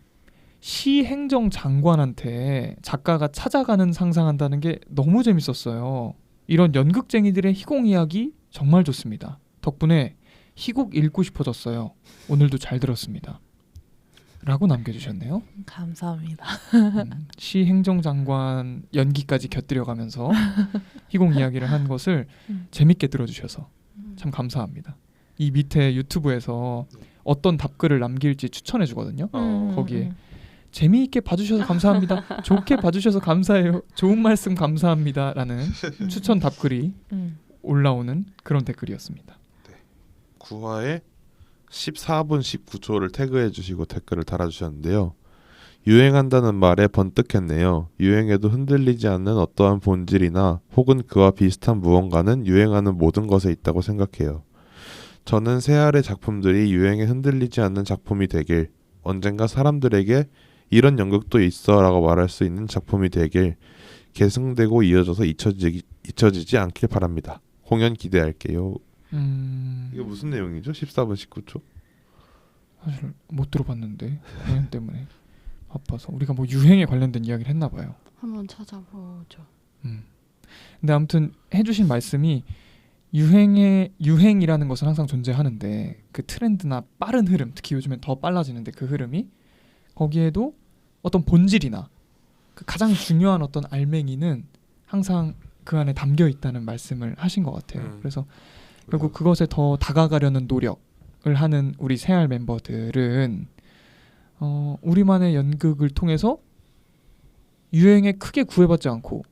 시행정장관한테 작가가 찾아가는 상상한다는 게 너무 재밌었어요. 이런 연극쟁이들의 희곡 이야기 정말 좋습니다. 덕분에 희곡 읽고 싶어졌어요. 오늘도 잘 들었습니다. 라고 남겨주셨네요. 감사합니다. 시행정장관 연기까지 곁들여가면서 희곡 이야기를 한 것을 음. 재밌게 들어주셔서 참 감사합니다. 이 밑에 유튜브에서 어떤 답글을 남길지 추천해 주거든요. 거기에 재미있게 봐주셔서 감사합니다. 좋게 봐주셔서 감사해요. 좋은 말씀 감사합니다. 라는 추천 답글이 올라오는 그런 댓글이었습니다. 9화에 14분 19초를 태그해 주시고 댓글을 달아주셨는데요. 유행한다는 말에 번뜩했네요. 유행에도 흔들리지 않는 어떠한 본질이나 혹은 그와 비슷한 무언가는 유행하는 모든 것에 있다고 생각해요. 저는 새알의 작품들이 유행에 흔들리지 않는 작품이 되길, 언젠가 사람들에게 이런 연극도 있어 라고 말할 수 있는 작품이 되길, 계승되고 이어져서 잊혀지지 않길 바랍니다. 공연 기대할게요. 이게 무슨 내용이죠? 14분 19초? 사실 못 들어봤는데 공연 때문에 바빠서 우리가 뭐 유행에 관련된 이야기를 했나 봐요. 한번 찾아보죠. 근데 아무튼 해주신 말씀이 유행이라는 것은 항상 존재하는데 그 트렌드나 빠른 흐름, 특히 요즘엔 더 빨라지는데 그 흐름이 거기에도 어떤 본질이나 그 가장 중요한 어떤 알맹이는 항상 그 안에 담겨 있다는 말씀을 하신 것 같아요. 그래서 결국 그것에 더 다가가려는 노력을 하는 우리 새알 멤버들은 우리만의 연극을 통해서 유행에 크게 구애받지 않고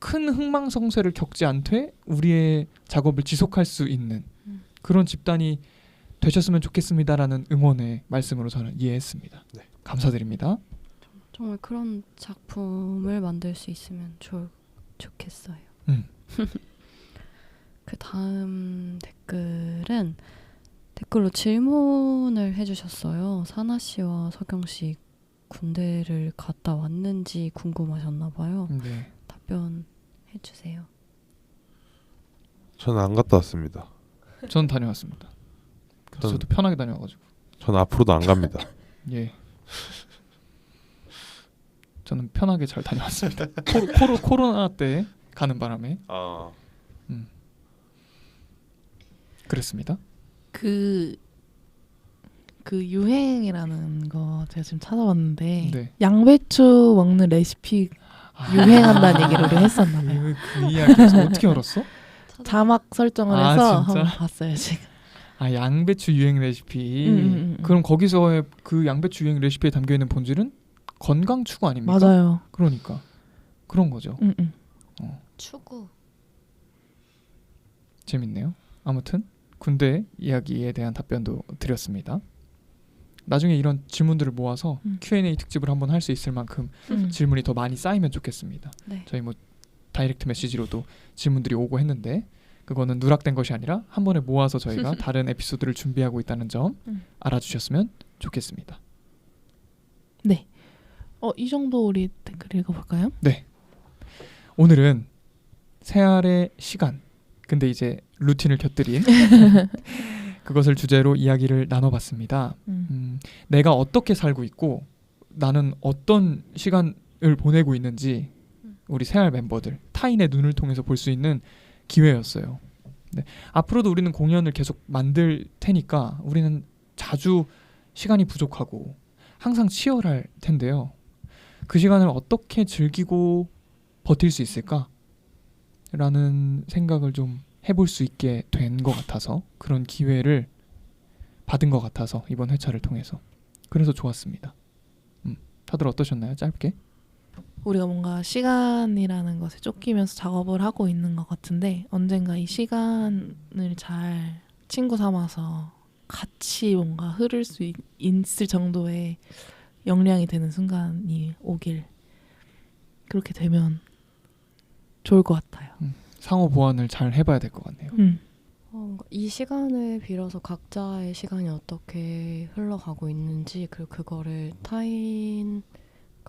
큰 흥망성쇠를 겪지 않되 우리의 작업을 지속할 수 있는 그런 집단이 되셨으면 좋겠습니다라는 응원의 말씀으로 저는 이해했습니다. 네. 감사드립니다. 정말 그런 작품을 만들 수 있으면 좋겠어요. 그 다음 댓글은 댓글로 질문을 해주셨어요. 사나 씨와 석영 씨 군대를 갔다 왔는지 궁금하셨나 봐요. 네. 답변해 주세요. 저는 안 갔다 왔습니다. 전 다녀왔습니다. 저도 편하게 다녀와가지고. 전 앞으로도 안 갑니다. 예. 저는 편하게 잘 다녀왔습니다. 코로나 때 가는 바람에 그랬습니다. 그 유행이라는 거 제가 지금 찾아봤는데 네. 양배추 먹는 레시피 유행한다는 얘기를 우리 했었나 봐요. 그 이야기에서 어떻게 알았어? 자막 설정을 아, 해서 진짜? 한번 봤어요 지금. 아 양배추 유행 레시피. 그럼 거기서의 그 양배추 유행 레시피에 담겨 있는 본질은 건강 추구 아닙니까? 맞아요. 그러니까 그런 거죠. 추구. 재밌네요. 아무튼 군대 이야기에 대한 답변도 드렸습니다. 나중에 이런 질문들을 모아서 Q&A 특집을 한번 할 수 있을 만큼 질문이 더 많이 쌓이면 좋겠습니다. 네. 저희 뭐 다이렉트 메시지로도 질문들이 오고 했는데 그거는 누락된 것이 아니라 한 번에 모아서 저희가 다른 에피소드를 준비하고 있다는 점 알아주셨으면 좋겠습니다. 네. 이 정도 우리 댓글 읽어볼까요? 네. 오늘은 새알의 시간. 근데 이제 루틴을 곁들인 그것을 주제로 이야기를 나눠봤습니다. 내가 어떻게 살고 있고 나는 어떤 시간을 보내고 있는지 우리 새알 멤버들 타인의 눈을 통해서 볼 수 있는 기회였어요. 네. 앞으로도 우리는 공연을 계속 만들 테니까 우리는 자주 시간이 부족하고 항상 치열할 텐데요. 그 시간을 어떻게 즐기고 버틸 수 있을까? 라는 생각을 좀 해볼 수 있게 된 것 같아서 그런 기회를 받은 것 같아서 이번 회차를 통해서 그래서 좋았습니다. 다들 어떠셨나요? 짧게? 우리가 뭔가 시간이라는 것에 쫓기면서 작업을 하고 있는 것 같은데 언젠가 이 시간을 잘 친구 삼아서 같이 뭔가 흐를 수 있을 정도의 역량이 되는 순간이 오길 그렇게 되면 좋을 것 같아요. 상호 보완을 잘 해봐야 될 것 같네요. 뭔가 이 시간을 빌어서 각자의 시간이 어떻게 흘러가고 있는지 그리고 그거를 타인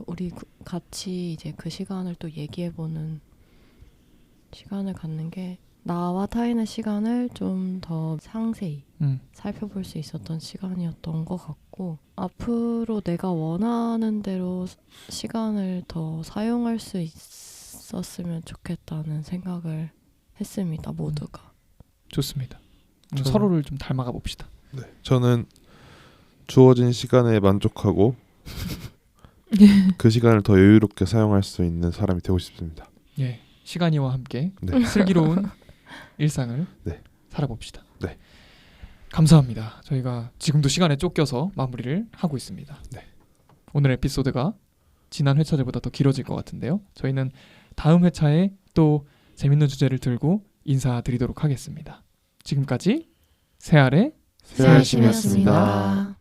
우리 같이 이제 그 시간을 또 얘기해보는 시간을 갖는 게 나와 타인의 시간을 좀 더 상세히 살펴볼 수 있었던 시간이었던 것 같고 앞으로 내가 원하는 대로 시간을 더 사용할 수 있었으면 좋겠다는 생각을 했습니다. 모두가. 좋습니다. 서로를 좀 닮아가 봅시다. 네, 저는 주어진 시간에 만족하고 그 시간을 더 여유롭게 사용할 수 있는 사람이 되고 싶습니다. 예, 시간이와 함께 네. 슬기로운 일상을 네. 살아봅시다. 네. 감사합니다. 저희가 지금도 시간에 쫓겨서 마무리를 하고 있습니다. 네. 오늘 에피소드가 지난 회차들보다 더 길어질 것 같은데요. 저희는 다음 회차에 또 재밌는 주제를 들고 인사드리도록 하겠습니다. 지금까지 새알의 새알심이었습니다.